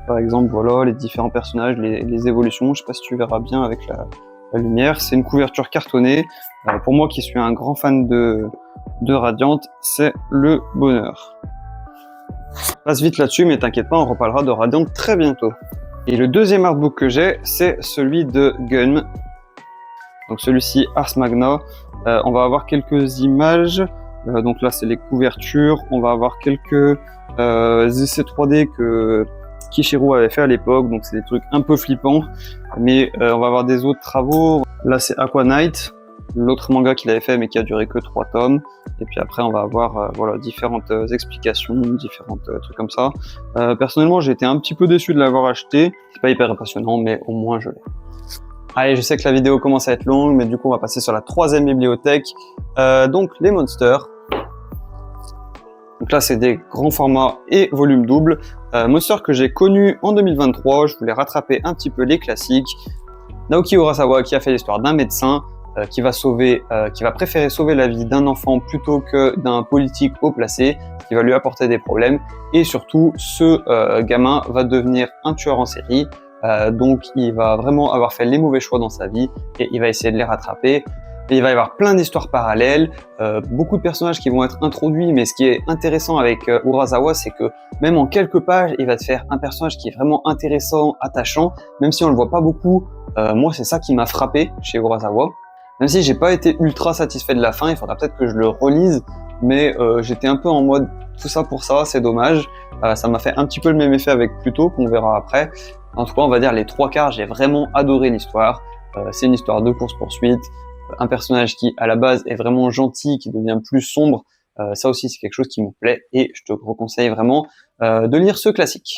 par exemple, voilà, les différents personnages, les évolutions, je sais pas si tu verras bien avec la lumière, c'est une couverture cartonnée, pour moi qui suis un grand fan de Radiant, c'est le bonheur. Je passe vite là-dessus, mais t'inquiète pas, on reparlera de Radiant très bientôt. Et le deuxième artbook que j'ai, c'est celui de Gun, donc celui-ci, Ars Magna. On va avoir quelques images. Donc là, c'est les couvertures. On va avoir quelques essais 3D que Kishiru avait fait à l'époque. Donc c'est des trucs un peu flippants. Mais on va avoir des autres travaux. Là, c'est Aqua Knight, l'autre manga qu'il avait fait mais qui a duré que 3 tomes. Et puis après, on va avoir voilà, différentes explications, différents trucs comme ça. Personnellement, j'ai été un petit peu déçu de l'avoir acheté. C'est pas hyper impressionnant, mais au moins je l'ai. Allez, je sais que la vidéo commence à être longue, mais du coup, on va passer sur la 3e bibliothèque. Donc, les Monsters. Donc là, c'est des grands formats et volume double. Monsters que j'ai connu en 2023. Je voulais rattraper un petit peu les classiques. Naoki Urasawa qui a fait l'histoire d'un médecin qui va préférer sauver la vie d'un enfant plutôt que d'un politique haut placé, qui va lui apporter des problèmes. Et surtout, ce gamin va devenir un tueur en série. Donc il va vraiment avoir fait les mauvais choix dans sa vie et il va essayer de les rattraper. Et il va y avoir plein d'histoires parallèles, beaucoup de personnages qui vont être introduits, mais ce qui est intéressant avec Urasawa, c'est que même en quelques pages, il va te faire un personnage qui est vraiment intéressant, attachant, même si on le voit pas beaucoup. Moi, c'est ça qui m'a frappé chez Urasawa. Même si j'ai pas été ultra satisfait de la fin, il faudra peut-être que je le relise, mais j'étais un peu en mode tout ça pour ça, c'est dommage. Ça m'a fait un petit peu le même effet avec Pluto, qu'on verra après. En tout cas, on va dire les 3/4, j'ai vraiment adoré l'histoire. C'est une histoire de course-poursuite, un personnage qui à la base est vraiment gentil, qui devient plus sombre, ça aussi c'est quelque chose qui me plaît et je te conseille vraiment de lire ce classique.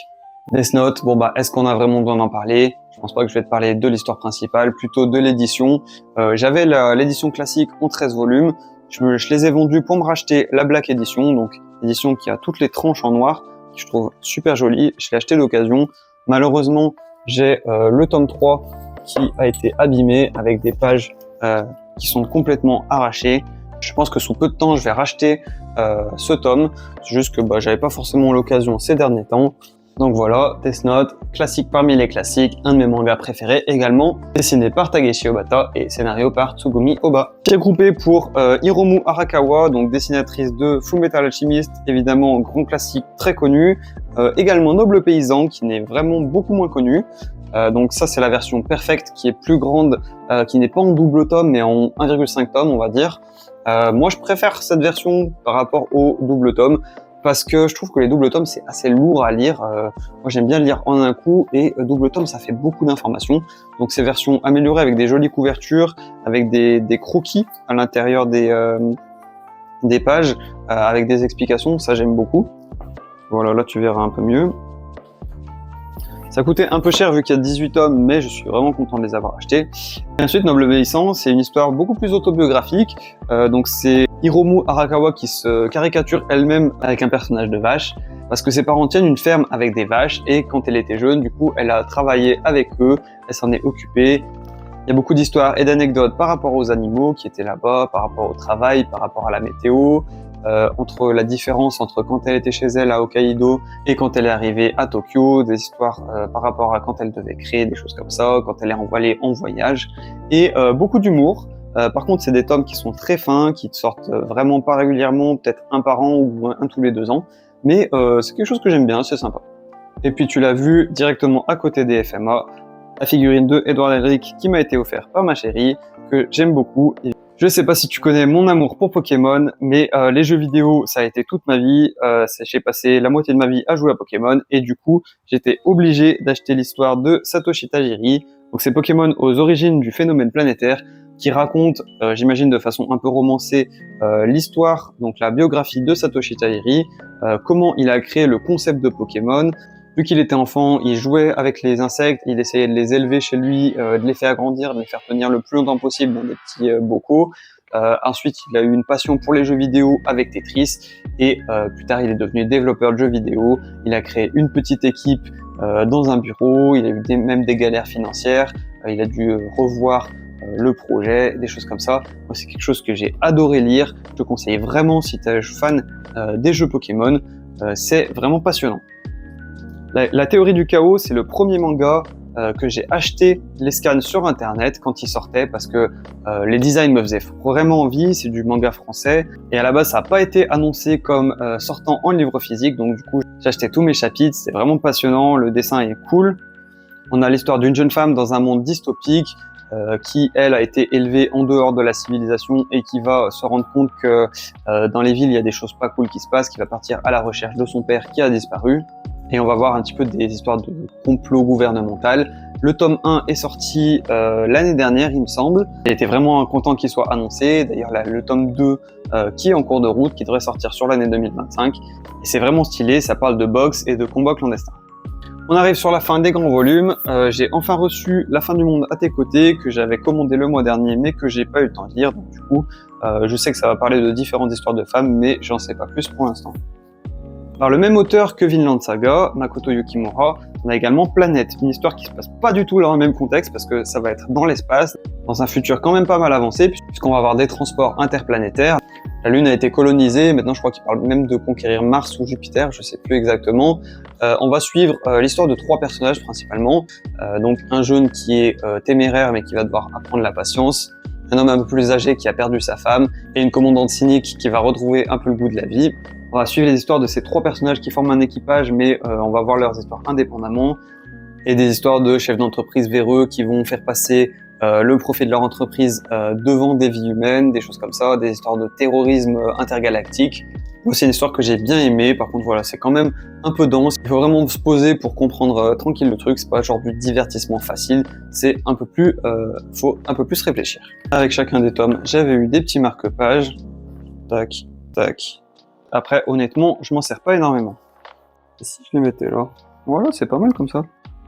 Death Note, bon bah est-ce qu'on a vraiment besoin d'en parler? Je pense pas que je vais te parler de l'histoire principale, plutôt de l'édition. J'avais l'édition classique en 13 volumes, je les ai vendus pour me racheter la Black Edition, donc l'édition qui a toutes les tranches en noir, que je trouve super jolie, je l'ai acheté d'occasion. Malheureusement, j'ai le tome 3 qui a été abîmé avec des pages qui sont complètement arrachées. Je pense que sous peu de temps, je vais racheter ce tome. C'est juste que j'avais pas forcément l'occasion ces derniers temps. Donc voilà, Death Note, classique parmi les classiques, un de mes mangas préférés également, dessiné par Takeshi Obata et scénario par Tsugumi Oba. J'ai groupé pour Hiromu Arakawa, donc dessinatrice de Fullmetal Alchemist, évidemment grand classique très connu, également Noble Paysan qui n'est vraiment beaucoup moins connu. Donc ça c'est la version perfecte qui est plus grande, qui n'est pas en double tome mais en 1,5 tome on va dire. Moi je préfère cette version par rapport au double tome parce que je trouve que les doubles tomes c'est assez lourd à lire. Moi j'aime bien le lire en un coup et double tome ça fait beaucoup d'informations. Donc ces versions améliorées avec des jolies couvertures, avec des croquis à l'intérieur des pages, avec des explications, ça j'aime beaucoup. Voilà, là tu verras un peu mieux. Ça coûtait un peu cher vu qu'il y a 18 tomes, mais je suis vraiment content de les avoir achetés. Et ensuite, Noble Paysan, c'est une histoire beaucoup plus autobiographique. Donc c'est Hiromu Arakawa qui se caricature elle-même avec un personnage de vache, parce que ses parents tiennent une ferme avec des vaches, et quand elle était jeune, du coup, elle a travaillé avec eux, elle s'en est occupée. Il y a beaucoup d'histoires et d'anecdotes par rapport aux animaux qui étaient là-bas, par rapport au travail, par rapport à la météo, entre la différence entre quand elle était chez elle à Hokkaido et quand elle est arrivée à Tokyo, des histoires par rapport à quand elle devait créer des choses comme ça, quand elle est envoyée en voyage, et beaucoup d'humour. Par contre, c'est des tomes qui sont très fins, qui sortent vraiment pas régulièrement, peut-être un par an ou un tous les 2 ans, mais c'est quelque chose que j'aime bien, c'est sympa. Et puis tu l'as vu directement à côté des FMA, la figurine de Edouard Elric qui m'a été offerte par ma chérie, que j'aime beaucoup. Et je sais pas si tu connais mon amour pour Pokémon, mais les jeux vidéo, ça a été toute ma vie. J'ai passé la moitié de ma vie à jouer à Pokémon, et du coup, j'étais obligé d'acheter l'histoire de Satoshi Tajiri. Donc c'est Pokémon aux origines du phénomène planétaire, qui raconte, j'imagine de façon un peu romancée, l'histoire, donc la biographie de Satoshi Tajiri, comment il a créé le concept de Pokémon. Vu qu'il était enfant, il jouait avec les insectes, il essayait de les élever chez lui, de les faire grandir, de les faire tenir le plus longtemps possible dans des petits bocaux. Ensuite, il a eu une passion pour les jeux vidéo avec Tetris, et plus tard, il est devenu développeur de jeux vidéo. Il a créé une petite équipe dans un bureau, il a eu même des galères financières, il a dû revoir le projet, des choses comme ça. Moi, c'est quelque chose que j'ai adoré lire. Je te conseille vraiment, si tu es fan des jeux Pokémon, c'est vraiment passionnant. La théorie du chaos, c'est le premier manga que j'ai acheté les scans sur internet quand il sortait, parce que les designs me faisaient vraiment envie. C'est du manga français et à la base ça n'a pas été annoncé comme sortant en livre physique, donc du coup j'ai acheté tous mes chapitres. C'est vraiment passionnant, le dessin est cool. On a l'histoire d'une jeune femme dans un monde dystopique qui, elle, a été élevée en dehors de la civilisation et qui va se rendre compte que dans les villes il y a des choses pas cool qui se passent, qui va partir à la recherche de son père qui a disparu. Et on va voir un petit peu des histoires de complot gouvernemental. Le tome 1 est sorti l'année dernière, il me semble. J'ai été vraiment content qu'il soit annoncé. D'ailleurs, le tome 2 qui est en cours de route, qui devrait sortir sur l'année 2025. Et c'est vraiment stylé, ça parle de boxe et de combat clandestin. On arrive sur la fin des grands volumes. J'ai enfin reçu La fin du monde à tes côtés, que j'avais commandé le mois dernier, mais que j'ai pas eu le temps de lire. Donc du coup, je sais que ça va parler de différentes histoires de femmes, mais j'en sais pas plus pour l'instant. Par le même auteur que Vinland Saga, Makoto Yukimura, on a également Planète, une histoire qui se passe pas du tout dans le même contexte parce que ça va être dans l'espace, dans un futur quand même pas mal avancé, puisqu'on va avoir des transports interplanétaires. La Lune a été colonisée, maintenant je crois qu'il parle même de conquérir Mars ou Jupiter, je sais plus exactement. On va suivre l'histoire de 3 personnages principalement. Donc un jeune qui est téméraire mais qui va devoir apprendre la patience, un homme un peu plus âgé qui a perdu sa femme, et une commandante cynique qui va retrouver un peu le goût de la vie. On va suivre les histoires de ces 3 personnages qui forment un équipage, mais on va voir leurs histoires indépendamment, et des histoires de chefs d'entreprise véreux qui vont faire passer le profit de leur entreprise devant des vies humaines, des choses comme ça, des histoires de terrorisme intergalactique. C'est une histoire que j'ai bien aimée, par contre voilà, c'est quand même un peu dense. Il faut vraiment se poser pour comprendre tranquille le truc, c'est pas genre du divertissement facile, c'est un peu plus, faut un peu plus réfléchir. Avec chacun des tomes, j'avais eu des petits marque-pages, tac, tac. Après, honnêtement, je m'en sers pas énormément. Et si je les mettais là, voilà, c'est pas mal comme ça.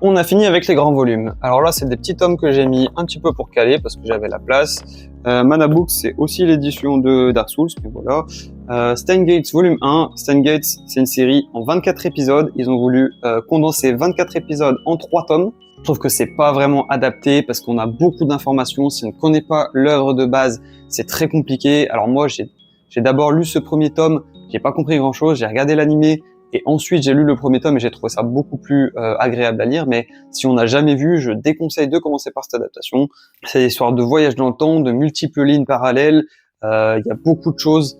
On a fini avec les grands volumes. Alors là, c'est des petits tomes que j'ai mis un petit peu pour caler parce que j'avais la place. Mana Books, c'est aussi l'édition de Dark Souls, mais voilà. Steins Gate volume 1. Steins Gate, c'est une série en 24 épisodes. Ils ont voulu condenser 24 épisodes en 3 tomes. Je trouve que c'est pas vraiment adapté parce qu'on a beaucoup d'informations. Si on ne connaît pas l'œuvre de base, c'est très compliqué. Alors moi, j'ai d'abord lu ce premier tome, j'ai pas compris grand chose, j'ai regardé l'animé, et ensuite, j'ai lu le premier tome et j'ai trouvé ça beaucoup plus agréable à lire. Mais si on n'a jamais vu, je déconseille de commencer par cette adaptation. C'est l'histoire de voyage dans le temps, de multiples lignes parallèles. Il y a beaucoup de choses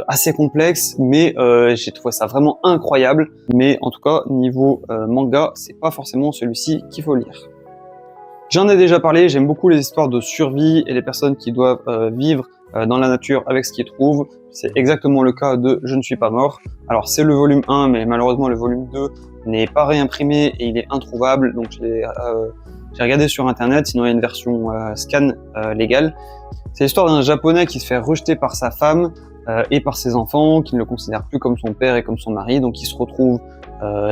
assez complexes, mais j'ai trouvé ça vraiment incroyable. Mais en tout cas, niveau manga, c'est pas forcément celui-ci qu'il faut lire. J'en ai déjà parlé, j'aime beaucoup les histoires de survie et les personnes qui doivent vivre dans la nature avec ce qu'ils trouvent. C'est exactement le cas de Je ne suis pas mort. Alors c'est le volume 1, mais malheureusement le volume 2 n'est pas réimprimé et il est introuvable, donc j'ai regardé sur internet, sinon il y a une version scan légale. C'est l'histoire d'un japonais qui se fait rejeter par sa femme et par ses enfants, qui ne le considèrent plus comme son père et comme son mari, donc il se retrouve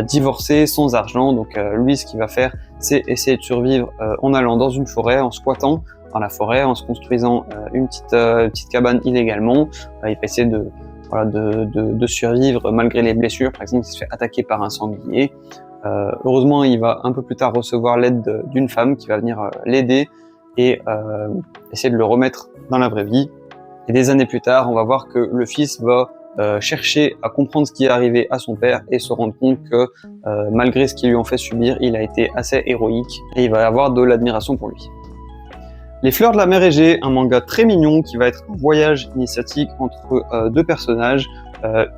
divorcé, sans argent. Donc lui, ce qu'il va faire, c'est essayer de survivre en allant dans une forêt, en squattant dans la forêt, en se construisant une petite cabane illégalement. Il va essayer de survivre malgré les blessures. Par exemple, il se fait attaquer par un sanglier. Heureusement, il va un peu plus tard recevoir l'aide d'une femme qui va venir l'aider et essayer de le remettre dans la vraie vie. Et des années plus tard, on va voir que le fils va chercher à comprendre ce qui est arrivé à son père et se rendre compte que malgré ce qu'ils lui ont fait subir, il a été assez héroïque et il va avoir de l'admiration pour lui. Les Fleurs de la Mer Égée, un manga très mignon qui va être un voyage initiatique entre 2 personnages,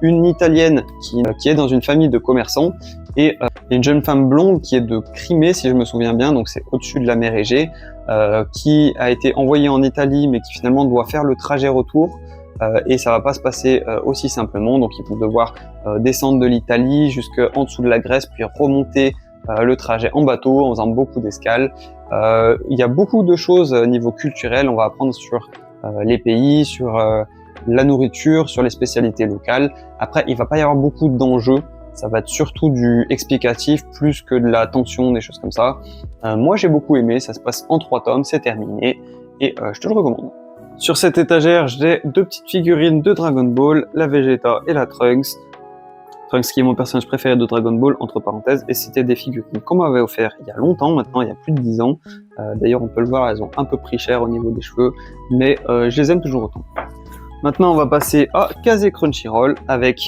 une italienne qui est dans une famille de commerçants et une jeune femme blonde qui est de Crimée, si je me souviens bien, donc c'est au-dessus de la mer Égée, qui a été envoyée en Italie mais qui finalement doit faire le trajet retour. Et ça va pas se passer aussi simplement, donc ils vont devoir descendre de l'Italie jusqu'en dessous de la Grèce, puis remonter le trajet en bateau en faisant beaucoup d'escales. Il y a beaucoup de choses niveau culturel, on va apprendre sur les pays, sur la nourriture, sur les spécialités locales. Après, il va pas y avoir beaucoup d'enjeux, ça va être surtout du explicatif plus que de la tension, des choses comme ça. Moi j'ai beaucoup aimé, ça se passe en 3 tomes, c'est terminé, et je te le recommande. Sur cette étagère, j'ai 2 petites figurines de Dragon Ball, la Vegeta et la Trunks. Trunks qui est mon personnage préféré de Dragon Ball, entre parenthèses, et c'était des figurines qu'on m'avait offert il y a longtemps maintenant, il y a plus de 10 ans. D'ailleurs, on peut le voir, elles ont un peu pris cher au niveau des cheveux, mais je les aime toujours autant. Maintenant, on va passer à Kaze Crunchyroll avec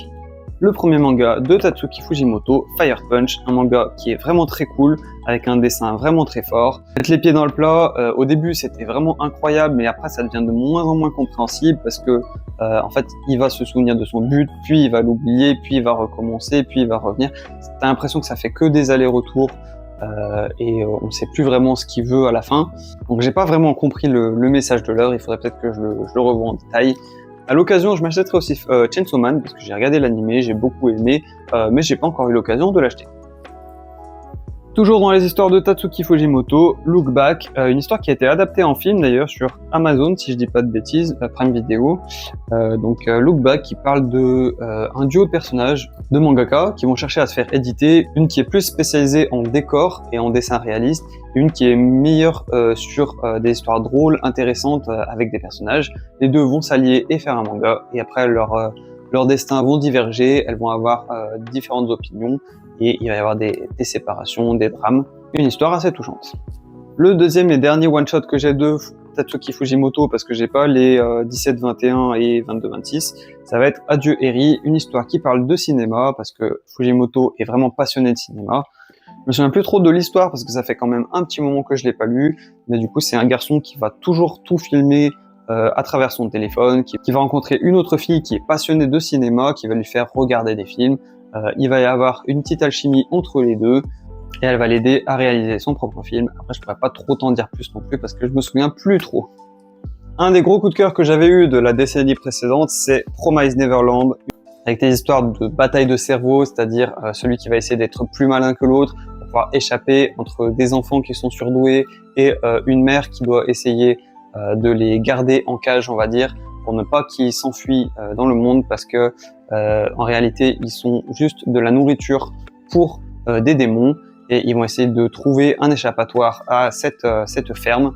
le premier manga de Tatsuki Fujimoto, Fire Punch, un manga qui est vraiment très cool, avec un dessin vraiment très fort. Mettre les pieds dans le plat, au début c'était vraiment incroyable, mais après ça devient de moins en moins compréhensible parce que en fait il va se souvenir de son but, puis il va l'oublier, puis il va recommencer, puis il va revenir. T'as l'impression que ça fait que des allers-retours et on ne sait plus vraiment ce qu'il veut à la fin. Donc j'ai pas vraiment compris le message de l'œuvre, il faudrait peut-être que je le revoie en détail. À l'occasion, je m'achèterai aussi Chainsaw Man parce que j'ai regardé l'animé, j'ai beaucoup aimé, mais j'ai pas encore eu l'occasion de l'acheter. Toujours dans les histoires de Tatsuki Fujimoto, Look Back, une histoire qui a été adaptée en film d'ailleurs sur Amazon, si je dis pas de bêtises, Prime Video. Look Back qui parle de un duo de personnages de mangaka qui vont chercher à se faire éditer, une qui est plus spécialisée en décor et en dessin réaliste, et une qui est meilleure sur des histoires drôles, intéressantes avec des personnages. Les deux vont s'allier et faire un manga, et après leurs destins vont diverger, elles vont avoir différentes opinions, et il va y avoir des séparations, des drames. Une histoire assez touchante. Le deuxième et dernier one-shot que j'ai de Tatsuki Fujimoto parce que j'ai pas les 17-21 et 22-26. Ça va être Adieu Eri, une histoire qui parle de cinéma parce que Fujimoto est vraiment passionné de cinéma. Je me souviens plus trop de l'histoire parce que ça fait quand même un petit moment que je l'ai pas lu, mais du coup c'est un garçon qui va toujours tout filmer à travers son téléphone, qui va rencontrer une autre fille qui est passionnée de cinéma, qui va lui faire regarder des films. Il va y avoir une petite alchimie entre les deux et elle va l'aider à réaliser son propre film. Après, je pourrais pas trop t'en dire plus non plus parce que je me souviens plus trop. Un des gros coups de cœur que j'avais eu de la décennie précédente, c'est Promise Neverland, avec des histoires de bataille de cerveau, c'est-à-dire celui qui va essayer d'être plus malin que l'autre pour pouvoir échapper entre des enfants qui sont surdoués et une mère qui doit essayer de les garder en cage, on va dire, pour ne pas qu'ils s'enfuient dans le monde parce que en réalité, ils sont juste de la nourriture pour des démons et ils vont essayer de trouver un échappatoire à cette ferme.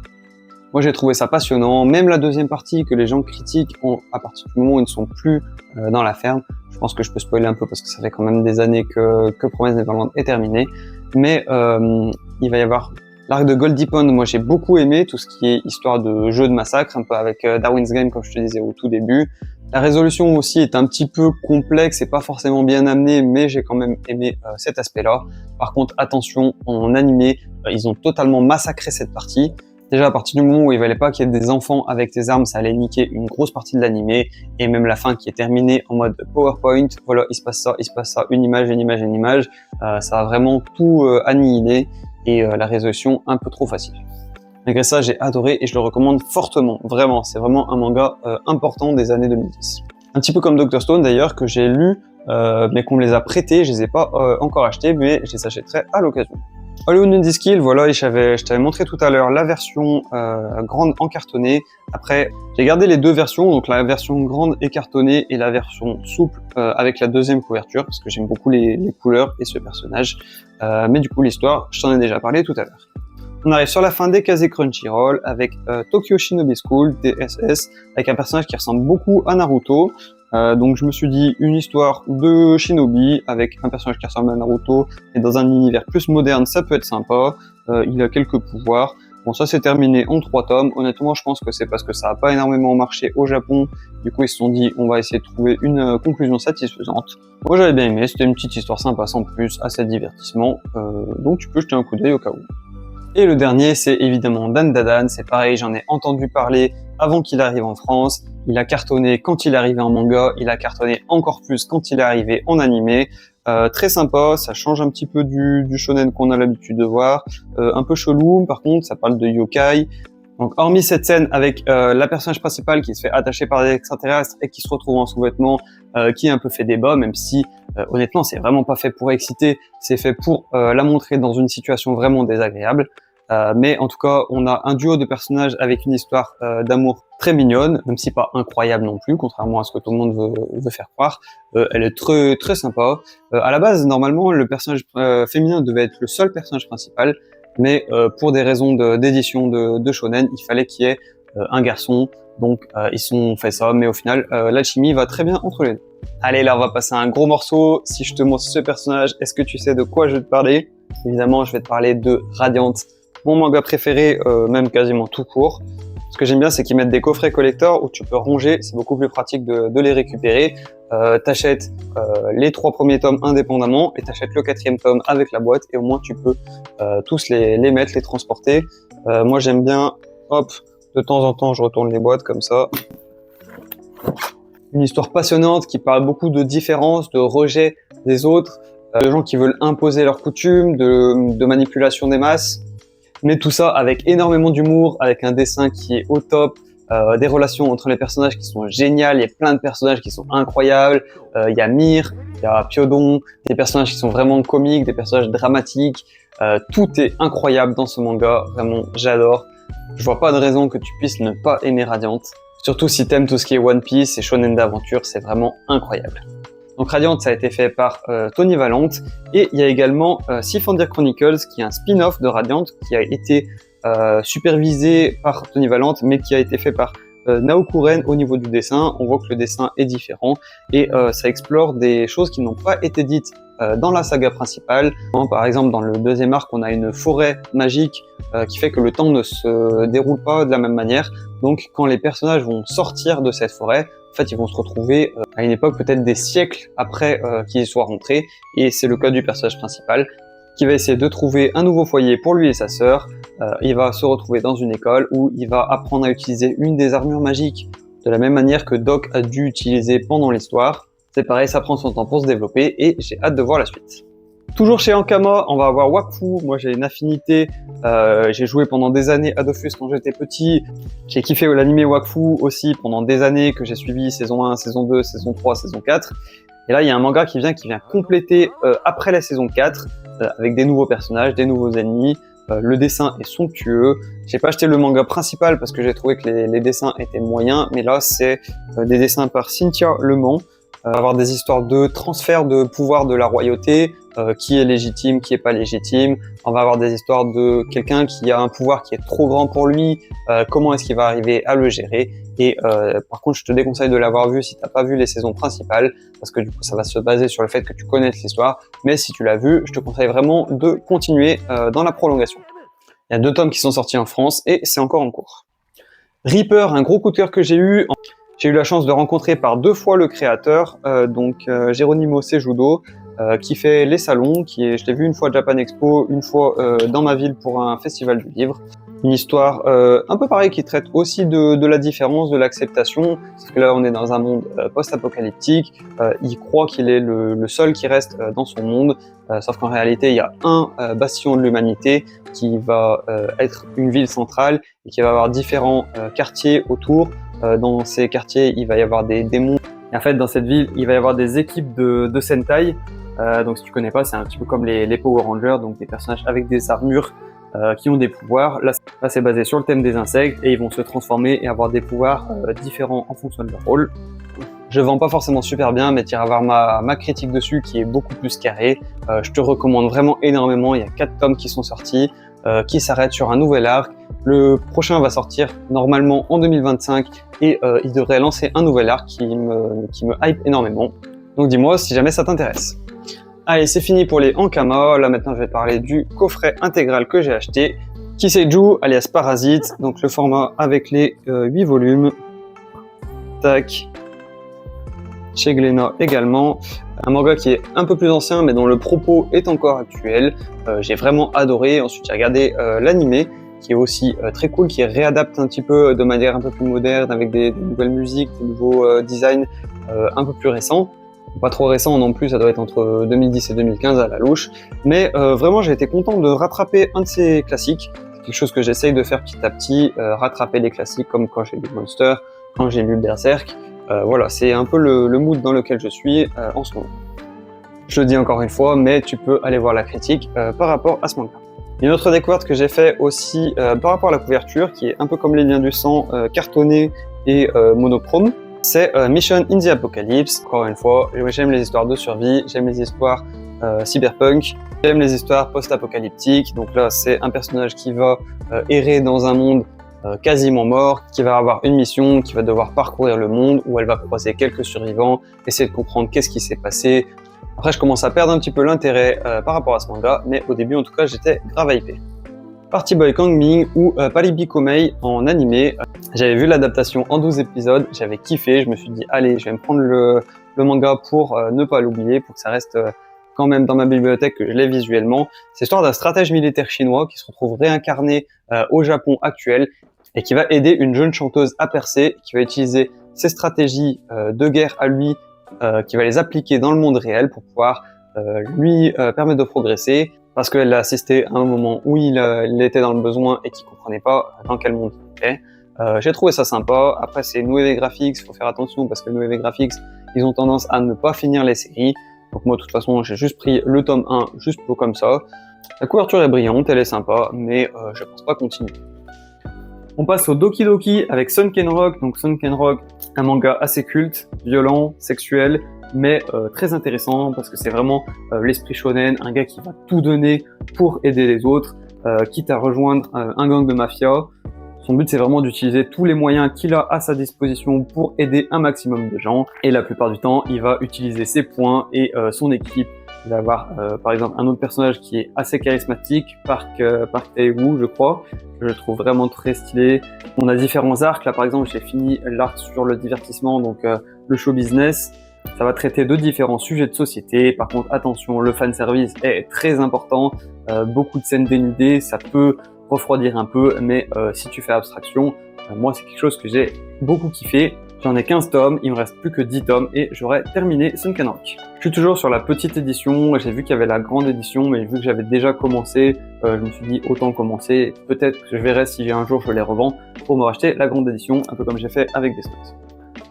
Moi, j'ai trouvé ça passionnant. Même la deuxième partie que les gens critiquent à partir du moment où ils ne sont plus dans la ferme. Je pense que je peux spoiler un peu parce que ça fait quand même des années que Promise Neverland est terminé. Mais il va y avoir l'arc de Goldie Pond. Moi, j'ai beaucoup aimé tout ce qui est histoire de jeu de massacre, un peu avec Darwin's Game, comme je te disais au tout début. La résolution aussi est un petit peu complexe et pas forcément bien amenée, mais j'ai quand même aimé cet aspect-là. Par contre, attention, en animé, ils ont totalement massacré cette partie. Déjà, à partir du moment où il fallait pas qu'il y ait des enfants avec des armes, ça allait niquer une grosse partie de l'animé, et même la fin qui est terminée en mode PowerPoint, voilà, il se passe ça, une image, ça a vraiment tout annihilé, et la résolution un peu trop facile. Malgré ça, j'ai adoré et je le recommande fortement, vraiment, c'est vraiment un manga important des années 2010. Un petit peu comme Dr Stone d'ailleurs, que j'ai lu, mais qu'on me les a prêtés, je les ai pas encore achetés, mais je les achèterai à l'occasion. Hollywood Ninja Skill, voilà, je t'avais montré tout à l'heure la version grande en cartonné. Après, j'ai gardé les deux versions, donc la version grande et cartonnée et la version souple avec la deuxième couverture, parce que j'aime beaucoup les couleurs et ce personnage. Mais du coup, l'histoire, je t'en ai déjà parlé tout à l'heure. On arrive sur la fin des Kaze Crunchyroll avec Tokyo Shinobi School, TSS, avec un personnage qui ressemble beaucoup à Naruto. Donc je me suis dit une histoire de shinobi avec un personnage qui ressemble à Naruto et dans un univers plus moderne, ça peut être sympa. Il a quelques pouvoirs. Bon, ça c'est terminé en 3 tomes. Honnêtement, je pense que c'est parce que ça n'a pas énormément marché au Japon. Du coup, ils se sont dit on va essayer de trouver une conclusion satisfaisante. Moi j'avais bien aimé, c'était une petite histoire sympa sans plus, assez divertissement. Donc tu peux jeter un coup d'œil au cas où. Et le dernier, c'est évidemment Dan Da Dan. C'est pareil, j'en ai entendu parler avant qu'il arrive en France. Il a cartonné quand il est arrivé en manga. Il a cartonné encore plus quand il est arrivé en animé. Très sympa, ça change un petit peu du shonen qu'on a l'habitude de voir. Un peu chelou, par contre, ça parle de yokai. Donc, hormis cette scène avec la personnage principale qui se fait attacher par des extraterrestres et qui se retrouve en sous-vêtements, qui est un peu fait débat, même si honnêtement, c'est vraiment pas fait pour exciter. C'est fait pour la montrer dans une situation vraiment désagréable. Mais en tout cas, on a un duo de personnages avec une histoire d'amour très mignonne, même si pas incroyable non plus, contrairement à ce que tout le monde veut faire croire. Elle est très très sympa. À la base, normalement, le personnage féminin devait être le seul personnage principal, mais pour des raisons d'édition de shonen, il fallait qu'il y ait un garçon. Donc ils ont fait ça, mais au final, l'alchimie va très bien entre les deux. Allez, là, on va passer à un gros morceau. Si je te montre ce personnage, est-ce que tu sais de quoi je vais te parler? Évidemment, je vais te parler de Radiant. Mon manga préféré, même quasiment tout court. Ce que j'aime bien, c'est qu'ils mettent des coffrets collector où tu peux ronger, c'est beaucoup plus pratique de les récupérer. T'achètes les 3 premiers tomes indépendamment et t'achètes le 4e tome avec la boîte et au moins tu peux tous les mettre, les transporter. Moi j'aime bien, hop, de temps en temps je retourne les boîtes comme ça. Une histoire passionnante qui parle beaucoup de différences, de rejet des autres, de gens qui veulent imposer leurs coutumes, de manipulation des masses. Mais tout ça avec énormément d'humour, avec un dessin qui est au top, des relations entre les personnages qui sont géniales, il y a plein de personnages qui sont incroyables, il y a Mir, il y a Pyodon, des personnages qui sont vraiment comiques, des personnages dramatiques, tout est incroyable dans ce manga, vraiment j'adore. Je vois pas de raison que tu puisses ne pas aimer Radiant, surtout si t'aimes tout ce qui est One Piece et shonen d'aventure, c'est vraiment incroyable. Donc Radiant, ça a été fait par Tony Valente, et il y a également Sifendir Chronicles, qui est un spin-off de Radiant, qui a été supervisé par Tony Valente, mais qui a été fait par Naokuren au niveau du dessin. On voit que le dessin est différent et ça explore des choses qui n'ont pas été dites dans la saga principale. Par exemple, dans le deuxième arc, on a une forêt magique qui fait que le temps ne se déroule pas de la même manière. Donc, quand les personnages vont sortir de cette forêt, en fait, ils vont se retrouver à une époque peut-être des siècles après qu'ils y soient rentrés. Et c'est le cas du personnage principal qui va essayer de trouver un nouveau foyer pour lui et sa sœur. Il va se retrouver dans une école où il va apprendre à utiliser une des armures magiques de la même manière que Doc a dû utiliser pendant l'histoire. C'est pareil, ça prend son temps pour se développer et j'ai hâte de voir la suite. Toujours chez Ankama, on va avoir Wakfu. Moi, j'ai une affinité. J'ai joué pendant des années à Dofus quand j'étais petit. J'ai kiffé l'anime Wakfu aussi pendant des années que j'ai suivi saison 1, saison 2, saison 3, saison 4. Et là, il y a un manga qui vient compléter après la saison 4 avec des nouveaux personnages, des nouveaux ennemis. Le dessin est somptueux. J'ai pas acheté le manga principal parce que j'ai trouvé que les dessins étaient moyens, mais là, c'est des dessins par Cynthia Lemont. Avoir des histoires de transfert de pouvoir de la royauté, qui est légitime, qui est pas légitime. On va avoir des histoires de quelqu'un qui a un pouvoir qui est trop grand pour lui, comment est-ce qu'il va arriver à le gérer. Et par contre, je te déconseille de l'avoir vu si t'as pas vu les saisons principales, parce que du coup, ça va se baser sur le fait que tu connaisses l'histoire. Mais si tu l'as vu, je te conseille vraiment de continuer dans la prolongation. Il y a 2 tomes qui sont sortis en France et c'est encore en cours. Reaper, un gros coup de cœur que j'ai eu. J'ai eu la chance de rencontrer par 2 fois le créateur, Geronimo Sejudo, qui fait les salons, je l'ai vu une fois à Japan Expo, une fois dans ma ville pour un festival du livre. Une histoire un peu pareille qui traite aussi de la différence, de l'acceptation, parce que là on est dans un monde post-apocalyptique, il croit qu'il est le seul qui reste dans son monde, sauf qu'en réalité il y a un bastion de l'humanité qui va être une ville centrale et qui va avoir différents quartiers autour. Dans ces quartiers, il va y avoir des démons. Et en fait, dans cette ville, il va y avoir des équipes de Sentai. Donc, si tu connais pas, c'est un petit peu comme les Power Rangers, donc des personnages avec des armures qui ont des pouvoirs. Là, c'est basé sur le thème des insectes et ils vont se transformer et avoir des pouvoirs différents en fonction de leur rôle. Je vends pas forcément super bien, mais tu iras voir ma critique dessus qui est beaucoup plus carrée. Je te recommande vraiment énormément. Il y a 4 tomes qui sont sortis, qui s'arrêtent sur un nouvel arc. Le prochain va sortir normalement en 2025 et il devrait lancer un nouvel arc qui me hype énormément. Donc dis-moi si jamais ça t'intéresse. Allez, c'est fini pour les Ankama. Là maintenant je vais te parler du coffret intégral que j'ai acheté. Kiseiju alias Parasite, donc le format avec les 8 volumes. Tac. Chez Glénat également. Un manga qui est un peu plus ancien mais dont le propos est encore actuel. J'ai vraiment adoré. Ensuite j'ai regardé l'animé qui est aussi très cool, qui réadapte un petit peu de manière un peu plus moderne avec des nouvelles musiques, des nouveaux designs un peu plus récents. Pas trop récents non plus, ça doit être entre 2010 et 2015 à la louche. Mais vraiment j'ai été content de rattraper un de ces classiques. C'est quelque chose que j'essaye de faire petit à petit, rattraper les classiques comme quand j'ai lu Monster, quand j'ai lu Berserk. Voilà, c'est un peu le mood dans lequel je suis en ce moment. Je le dis encore une fois, mais tu peux aller voir la critique par rapport à ce manga. Une autre découverte que j'ai fait aussi par rapport à la couverture, qui est un peu comme les liens du sang, cartonné et monochrome, c'est Mission in the Apocalypse. Encore une fois, j'aime les histoires de survie, j'aime les histoires cyberpunk, j'aime les histoires post-apocalyptiques. Donc là, c'est un personnage qui va errer dans un monde quasiment mort, qui va avoir une mission, qui va devoir parcourir le monde, où elle va croiser quelques survivants, essayer de comprendre qu'est-ce qui s'est passé. Après, je commence à perdre un petit peu l'intérêt par rapport à ce manga, mais au début, en tout cas, j'étais grave hypé. Party Boy Kangming ou Paribikomei en animé. J'avais vu l'adaptation en 12 épisodes, j'avais kiffé, je me suis dit, allez, je vais me prendre le manga pour ne pas l'oublier, pour que ça reste quand même dans ma bibliothèque, que je l'ai visuellement. C'est l'histoire d'un stratège militaire chinois qui se retrouve réincarné au Japon actuel et qui va aider une jeune chanteuse à percer, qui va utiliser ses stratégies de guerre à lui, qui va les appliquer dans le monde réel pour pouvoir lui permettre de progresser, parce qu'elle a assisté à un moment où il était dans le besoin et qu'il comprenait pas dans quel monde il était. J'ai trouvé ça sympa. Après, c'est Noévé Graphics, il faut faire attention parce que Noévé Graphics, ils ont tendance à ne pas finir les séries. Donc moi, de toute façon, j'ai juste pris le tome 1 juste pour comme ça. La couverture est brillante, elle est sympa, mais je pense pas continuer. On passe au Doki Doki avec Sunken Rock. Donc Sunken Rock, un manga assez culte, violent, sexuel, mais très intéressant parce que c'est vraiment l'esprit shonen, un gars qui va tout donner pour aider les autres, quitte à rejoindre un gang de mafia. Son but, c'est vraiment d'utiliser tous les moyens qu'il a à sa disposition pour aider un maximum de gens. Et la plupart du temps, il va utiliser ses points et son équipe. Il va avoir, par exemple, un autre personnage qui est assez charismatique, Park Tae-woo, je crois, que je trouve vraiment très stylé. On a différents arcs. Là, par exemple, j'ai fini l'arc sur le divertissement, donc le show business. Ça va traiter de différents sujets de société. Par contre, attention, le fan service est très important. Beaucoup de scènes dénudées, ça peut refroidir un peu, mais si tu fais abstraction, moi c'est quelque chose que j'ai beaucoup kiffé. J'en ai 15 tomes, il me reste plus que 10 tomes et j'aurai terminé Sunken Rock. Je suis toujours sur la petite édition, j'ai vu qu'il y avait la grande édition, mais vu que j'avais déjà commencé, je me suis dit autant commencer. Peut-être que je verrai si un jour je les revends pour me racheter la grande édition, un peu comme j'ai fait avec Death Note.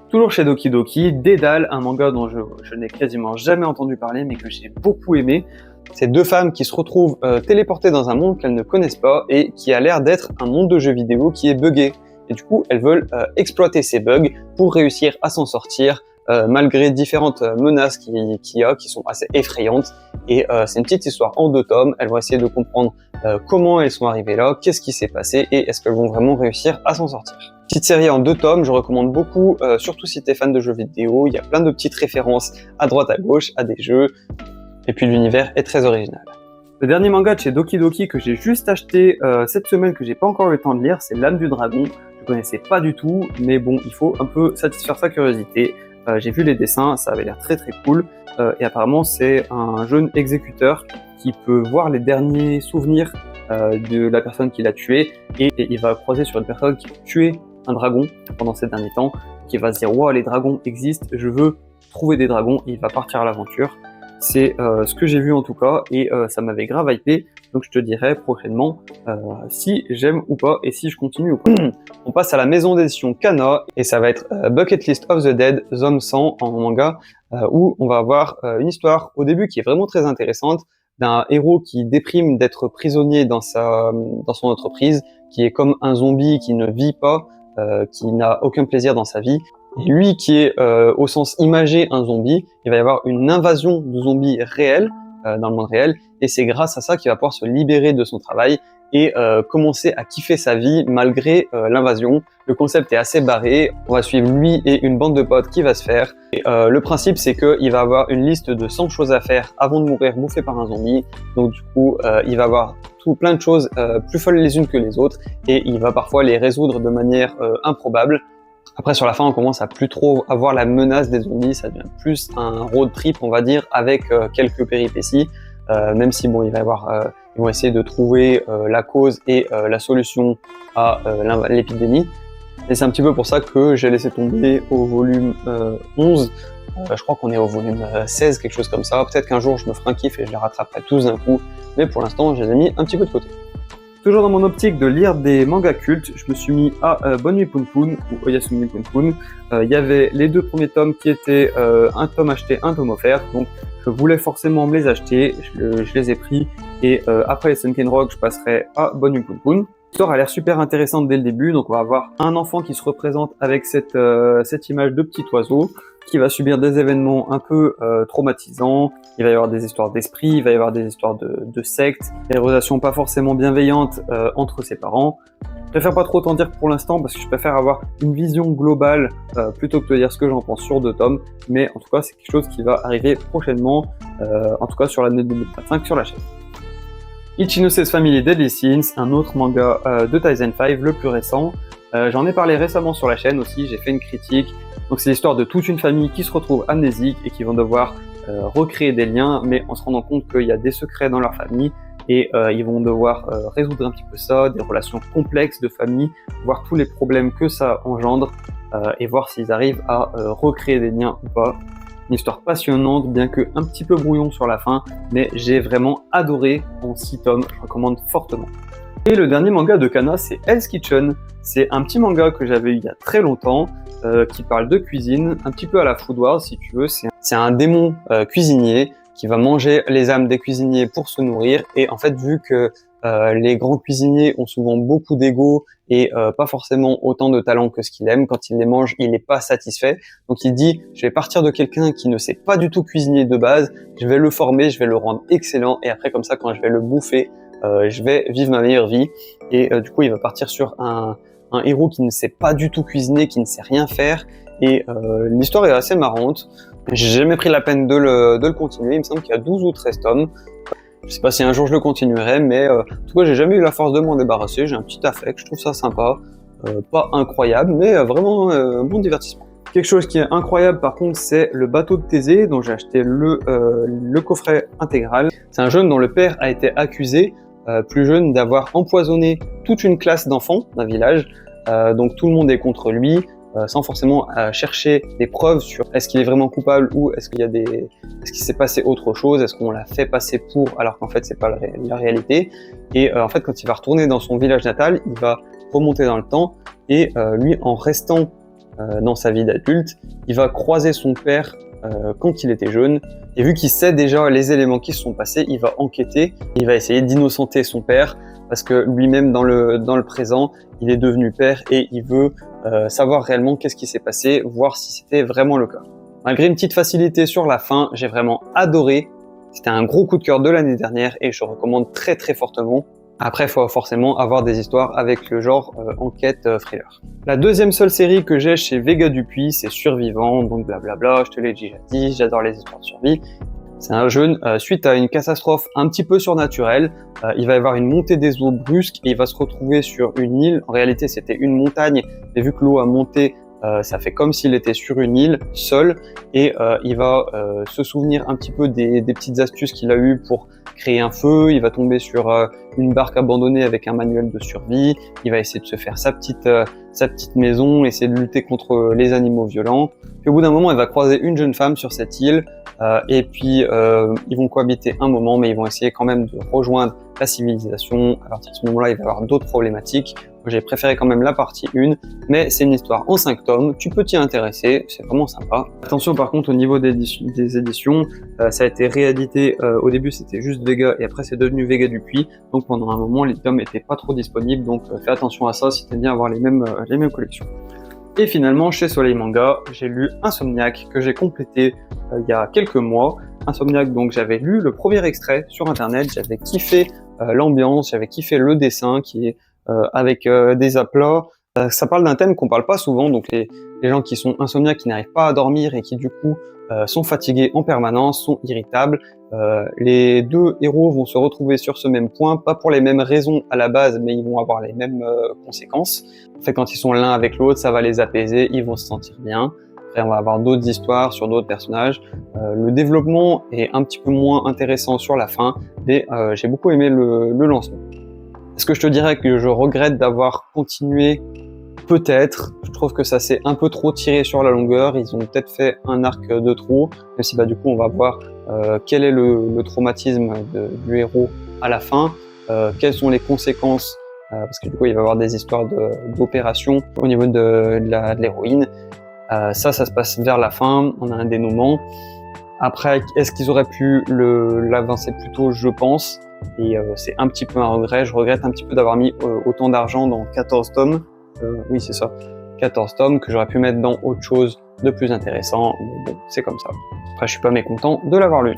Toujours chez Doki Doki, Dédale, un manga dont je n'ai quasiment jamais entendu parler, mais que j'ai beaucoup aimé. C'est deux femmes qui se retrouvent téléportées dans un monde qu'elles ne connaissent pas et qui a l'air d'être un monde de jeux vidéo qui est buggé. Et du coup, elles veulent exploiter ces bugs pour réussir à s'en sortir malgré différentes menaces qu'il y a qui sont assez effrayantes. Et c'est une petite histoire en 2 tomes. Elles vont essayer de comprendre comment elles sont arrivées là, qu'est-ce qui s'est passé et est-ce qu'elles vont vraiment réussir à s'en sortir. Petite série en 2 tomes, je recommande beaucoup, surtout si tu es fan de jeux vidéo. Il y a plein de petites références à droite à gauche à des jeux. Et puis l'univers est très original. Le dernier manga de chez Doki Doki que j'ai juste acheté cette semaine, que j'ai pas encore eu le temps de lire, c'est L'âme du dragon. Je connaissais pas du tout, mais bon, il faut un peu satisfaire sa curiosité. J'ai vu les dessins, ça avait l'air très très cool. Et apparemment, c'est un jeune exécuteur qui peut voir les derniers souvenirs de la personne qui l'a tué. Et il va croiser sur une personne qui a tué un dragon pendant ces derniers temps, qui va se dire « Wow, les dragons existent, je veux trouver des dragons ». Et il va partir à l'aventure. C'est ce que j'ai vu en tout cas et ça m'avait grave hypé, donc je te dirai prochainement si j'aime ou pas et si je continue ou pas. On passe à la maison d'édition Kana et ça va être Bucket List of the Dead, Zone 100 en manga, où on va avoir une histoire au début qui est vraiment très intéressante d'un héros qui déprime d'être prisonnier dans son entreprise, qui est comme un zombie qui ne vit pas, qui n'a aucun plaisir dans sa vie. Et lui qui est au sens imagé un zombie, il va y avoir une invasion de zombies réels dans le monde réel et c'est grâce à ça qu'il va pouvoir se libérer de son travail et commencer à kiffer sa vie malgré l'invasion. Le concept est assez barré, on va suivre lui et une bande de potes qui va se faire. Et, le principe c'est qu'il va avoir une liste de 100 choses à faire avant de mourir bouffé par un zombie. Donc du coup il va avoir plein de choses plus folles les unes que les autres et il va parfois les résoudre de manière improbable. Après, sur la fin, on commence à plus trop avoir la menace des zombies, ça devient plus un road trip, on va dire, avec quelques péripéties, même si bon, ils vont essayer de trouver la cause et la solution à l'épidémie. Et c'est un petit peu pour ça que j'ai laissé tomber au volume 11. Je crois qu'on est au volume 16, quelque chose comme ça. Peut-être qu'un jour, je me ferai un kiff et je les rattraperai tous d'un coup, mais pour l'instant, je les ai mis un petit peu de côté. Toujours dans mon optique de lire des mangas cultes, je me suis mis à Bonne Nuit Poun Poun ou Oyasumi Poun Poun. Il y avait les 2 premiers tomes qui étaient un tome acheté, un tome offert, donc je voulais forcément me les acheter, je les ai pris et après les Sunken Rock, je passerai à Bonne Nuit Poun Poun. L'histoire a l'air super intéressante dès le début, donc on va avoir un enfant qui se représente avec cette image de petit oiseau qui va subir des événements un peu traumatisants. Il va y avoir des histoires d'esprit, il va y avoir des histoires de sectes, des relations pas forcément bienveillantes entre ses parents. Je préfère pas trop t'en dire pour l'instant parce que je préfère avoir une vision globale plutôt que de dire ce que j'en pense sur 2 tomes. Mais en tout cas, c'est quelque chose qui va arriver prochainement, en tout cas sur l'année 2025 sur la chaîne. Ichinose's Family Deadly Sins, un autre manga de Tyson 5, le plus récent. J'en ai parlé récemment sur la chaîne aussi, j'ai fait une critique. Donc c'est l'histoire de toute une famille qui se retrouve amnésique et qui vont devoir recréer des liens, mais en se rendant compte qu'il y a des secrets dans leur famille et ils vont devoir résoudre un petit peu ça, des relations complexes de famille, voir tous les problèmes que ça engendre et voir s'ils arrivent à recréer des liens ou pas. Une histoire passionnante, bien que un petit peu brouillon sur la fin, mais j'ai vraiment adoré en 6 tomes, je recommande fortement. Et le dernier manga de Kana, c'est Hell's Kitchen. C'est un petit manga que j'avais eu il y a très longtemps, qui parle de cuisine, un petit peu à la Food Wars si tu veux. C'est un démon cuisinier qui va manger les âmes des cuisiniers pour se nourrir. Et en fait, vu que les grands cuisiniers ont souvent beaucoup d'ego et pas forcément autant de talent que ce qu'il aime, quand il les mange, il n'est pas satisfait. Donc il dit, je vais partir de quelqu'un qui ne sait pas du tout cuisiner de base, je vais le former, je vais le rendre excellent, et après comme ça, quand je vais le bouffer, je vais vivre ma meilleure vie. Et du coup, il va partir sur un un héros qui ne sait pas du tout cuisiner, qui ne sait rien faire, et l'histoire est assez marrante. J'ai jamais pris la peine de le continuer, il me semble qu'il y a 12 ou 13 tomes. Je sais pas si un jour je le continuerai, mais en tout cas j'ai jamais eu la force de m'en débarrasser, j'ai un petit affect, je trouve ça sympa, pas incroyable, mais vraiment un bon divertissement. Quelque chose qui est incroyable par contre, c'est le bateau de Thésée, dont j'ai acheté le coffret intégral. C'est un jeune dont le père a été accusé, plus jeune, d'avoir empoisonné toute une classe d'enfants d'un village, donc tout le monde est contre lui, sans forcément chercher des preuves sur est-ce qu'il est vraiment coupable ou est-ce qu'il s'est passé autre chose, est-ce qu'on l'a fait passer pour alors qu'en fait c'est pas la réalité. Et en fait quand il va retourner dans son village natal, il va remonter dans le temps et lui en restant dans sa vie d'adulte, il va croiser son père quand il était jeune, et vu qu'il sait déjà les éléments qui se sont passés, il va enquêter, il va essayer d'innocenter son père, parce que lui-même dans le présent, il est devenu père et il veut savoir réellement qu'est-ce qui s'est passé, voir si c'était vraiment le cas. Malgré une petite facilité sur la fin, j'ai vraiment adoré, c'était un gros coup de cœur de l'année dernière et je recommande très très fortement. Après, il faut forcément avoir des histoires avec le genre enquête thriller. La deuxième seule série que j'ai chez Vega Dupuis, c'est Survivant, donc blablabla, je te l'ai déjà dit, j'adore les histoires de survie. C'est un jeune, suite à une catastrophe un petit peu surnaturelle, il va y avoir une montée des eaux brusque et il va se retrouver sur une île. En réalité, c'était une montagne, mais vu que l'eau a monté, ça fait comme s'il était sur une île, seul, et il va se souvenir un petit peu des petites astuces qu'il a eues pour créer un feu. Il va tomber sur une barque abandonnée avec un manuel de survie, il va essayer de se faire sa petite maison, essayer de lutter contre les animaux violents. Puis au bout d'un moment, il va croiser une jeune femme sur cette île, et puis ils vont cohabiter un moment, mais ils vont essayer quand même de rejoindre la civilisation. À partir de ce moment-là, il va y avoir d'autres problématiques. J'ai préféré quand même la partie 1, mais c'est une histoire en 5 tomes, tu peux t'y intéresser, c'est vraiment sympa. Attention par contre au niveau des éditions, ça a été réédité, au début c'était juste Vega et après c'est devenu Vega Dupuis, donc pendant un moment les tomes étaient pas trop disponibles, donc fais attention à ça si t'aimes bien avoir les mêmes collections. Et finalement chez Soleil Manga, j'ai lu Insomniac que j'ai complété il y a quelques mois. Insomniac, donc j'avais lu le premier extrait sur internet, j'avais kiffé l'ambiance, j'avais kiffé le dessin qui est avec des aplats. Ça parle d'un thème qu'on parle pas souvent, donc les gens qui sont insomniaques, qui n'arrivent pas à dormir et qui du coup sont fatigués en permanence, sont irritables. Les deux héros vont se retrouver sur ce même point, pas pour les mêmes raisons à la base, mais ils vont avoir les mêmes conséquences. En fait, quand ils sont l'un avec l'autre, ça va les apaiser, ils vont se sentir bien. Après, on va avoir d'autres histoires sur d'autres personnages. Le développement est un petit peu moins intéressant sur la fin, mais j'ai beaucoup aimé le lancement. Est-ce que je te dirais que je regrette d'avoir continué? Peut-être. Je trouve que ça s'est un peu trop tiré sur la longueur. Ils ont peut-être fait un arc de trop, même si du coup on va voir quel est le traumatisme du héros à la fin, quelles sont les conséquences, parce que du coup il va y avoir des histoires d'opération au niveau de l'héroïne. Ça se passe vers la fin, on a un dénouement. Après, est-ce qu'ils auraient pu l'avancer plus tôt? Je pense. Et c'est un petit peu un regret, je regrette un petit peu d'avoir mis autant d'argent dans 14 tomes, oui c'est ça, 14 tomes, que j'aurais pu mettre dans autre chose de plus intéressant, mais bon, c'est comme ça. Après je suis pas mécontent de l'avoir lu.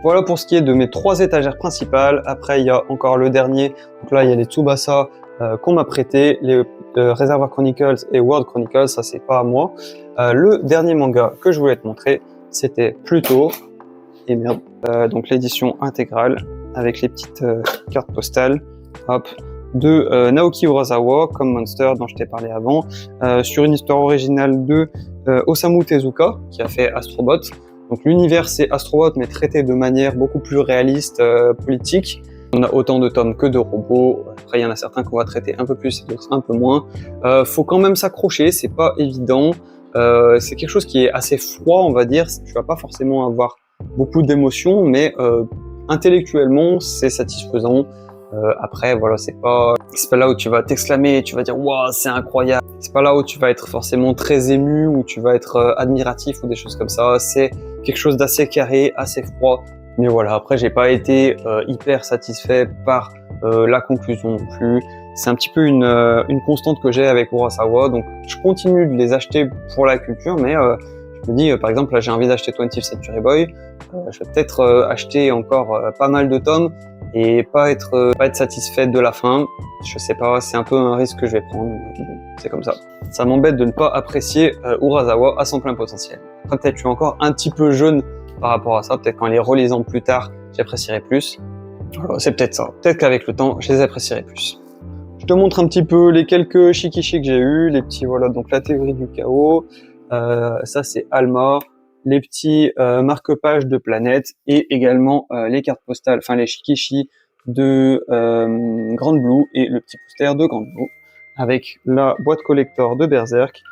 Voilà pour ce qui est de mes 3 étagères principales. Après il y a encore le dernier, donc là il y a les Tsubasa qu'on m'a prêté, les Reservoir Chronicles et World Chronicles, ça c'est pas à moi. Le dernier manga que je voulais te montrer, c'était Pluto, et merde, donc l'édition intégrale, avec les petites cartes postales, hop, de Naoki Urasawa, comme Monster dont je t'ai parlé avant, sur une histoire originale de Osamu Tezuka, qui a fait Astro Bot. Donc l'univers c'est Astro Bot, mais traité de manière beaucoup plus réaliste, politique. On a autant de tomes que de robots. Après il y en a certains qu'on va traiter un peu plus et d'autres un peu moins. Faut quand même s'accrocher, c'est pas évident. C'est quelque chose qui est assez froid, on va dire. Tu vas pas forcément avoir beaucoup d'émotions, mais intellectuellement, c'est satisfaisant. Après, voilà, c'est pas là où tu vas t'exclamer, tu vas dire waouh, c'est incroyable. C'est pas là où tu vas être forcément très ému, où tu vas être admiratif ou des choses comme ça. C'est quelque chose d'assez carré, assez froid. Mais voilà, après, j'ai pas été hyper satisfait par la conclusion non plus. C'est un petit peu une constante que j'ai avec Urasawa, donc je continue de les acheter pour la culture, mais je me dis, par exemple, là j'ai envie d'acheter 20th Century Boy, je vais peut-être acheter encore pas mal de tomes et pas être satisfait de la fin. Je sais pas, c'est un peu un risque que je vais prendre, mais bon, c'est comme ça. Ça m'embête de ne pas apprécier Urasawa à son plein potentiel. Après, peut-être je suis encore un petit peu jeune par rapport à ça, peut-être qu'en les relisant plus tard, j'apprécierai plus. Voilà, c'est peut-être ça, peut-être qu'avec le temps, je les apprécierai plus. Je te montre un petit peu les quelques shikishi que j'ai eu, les petits, voilà, donc la théorie du chaos, ça c'est Alma, les petits marque-pages de planètes et également les cartes postales, enfin les shikishi de Grand Blue et le petit poster de Grand Blue avec la boîte collector de Berserk.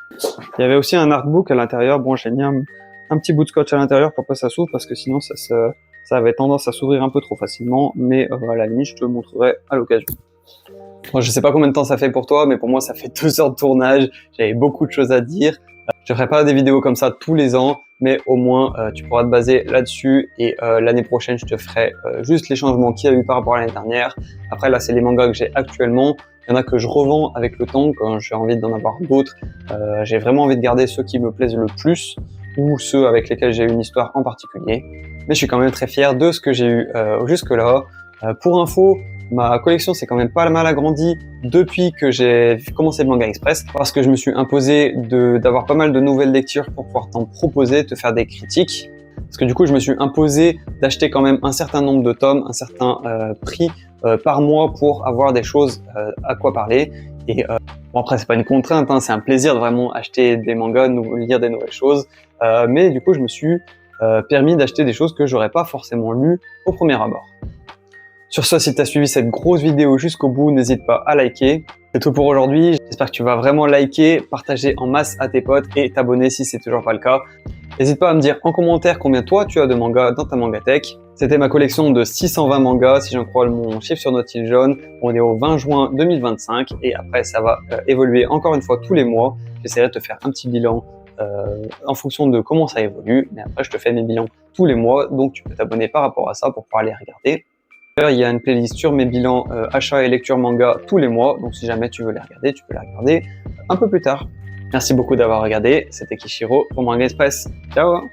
Il y avait aussi un artbook à l'intérieur. Bon, j'ai mis un petit bout de scotch à l'intérieur pour pas que ça s'ouvre parce que sinon ça avait tendance à s'ouvrir un peu trop facilement, mais à la limite je te le montrerai à l'occasion. Moi, je sais pas combien de temps ça fait pour toi, mais pour moi ça fait 2 heures de tournage, j'avais beaucoup de choses à dire. Je ferai pas des vidéos comme ça tous les ans, mais au moins tu pourras te baser là-dessus et l'année prochaine je te ferai juste les changements qu'il y a eu par rapport à l'année dernière. Après là c'est les mangas que j'ai actuellement, il y en a que je revends avec le temps quand j'ai envie d'en avoir d'autres. J'ai vraiment envie de garder ceux qui me plaisent le plus ou ceux avec lesquels j'ai une histoire en particulier. Mais je suis quand même très fier de ce que j'ai eu jusque-là. Pour info, ma collection s'est quand même pas mal agrandie depuis que j'ai commencé le Manga Express parce que je me suis imposé d'avoir pas mal de nouvelles lectures pour pouvoir t'en proposer, te faire des critiques. Parce que du coup, je me suis imposé d'acheter quand même un certain nombre de tomes, un certain prix par mois pour avoir des choses à quoi parler. Et bon, après, c'est pas une contrainte, hein, c'est un plaisir de vraiment acheter des mangas, lire des nouvelles choses. Mais du coup, je me suis permis d'acheter des choses que j'aurais pas forcément lues au premier abord. Sur ce, si tu as suivi cette grosse vidéo jusqu'au bout, n'hésite pas à liker. C'est tout pour aujourd'hui. J'espère que tu vas vraiment liker, partager en masse à tes potes et t'abonner si c'est toujours pas le cas. N'hésite pas à me dire en commentaire combien toi tu as de mangas dans ta mangatech. C'était ma collection de 620 mangas, si j'en crois mon chiffre sur notre île jaune. On est au 20 juin 2025 et après ça va évoluer encore une fois tous les mois. J'essaierai de te faire un petit bilan en fonction de comment ça évolue. Mais après je te fais mes bilans tous les mois, donc tu peux t'abonner par rapport à ça pour pouvoir les regarder. Il y a une playlist sur mes bilans achat et lecture manga tous les mois, donc si jamais tu veux les regarder, tu peux les regarder un peu plus tard. Merci beaucoup d'avoir regardé, c'était Kishiro pour Manga Express. Ciao!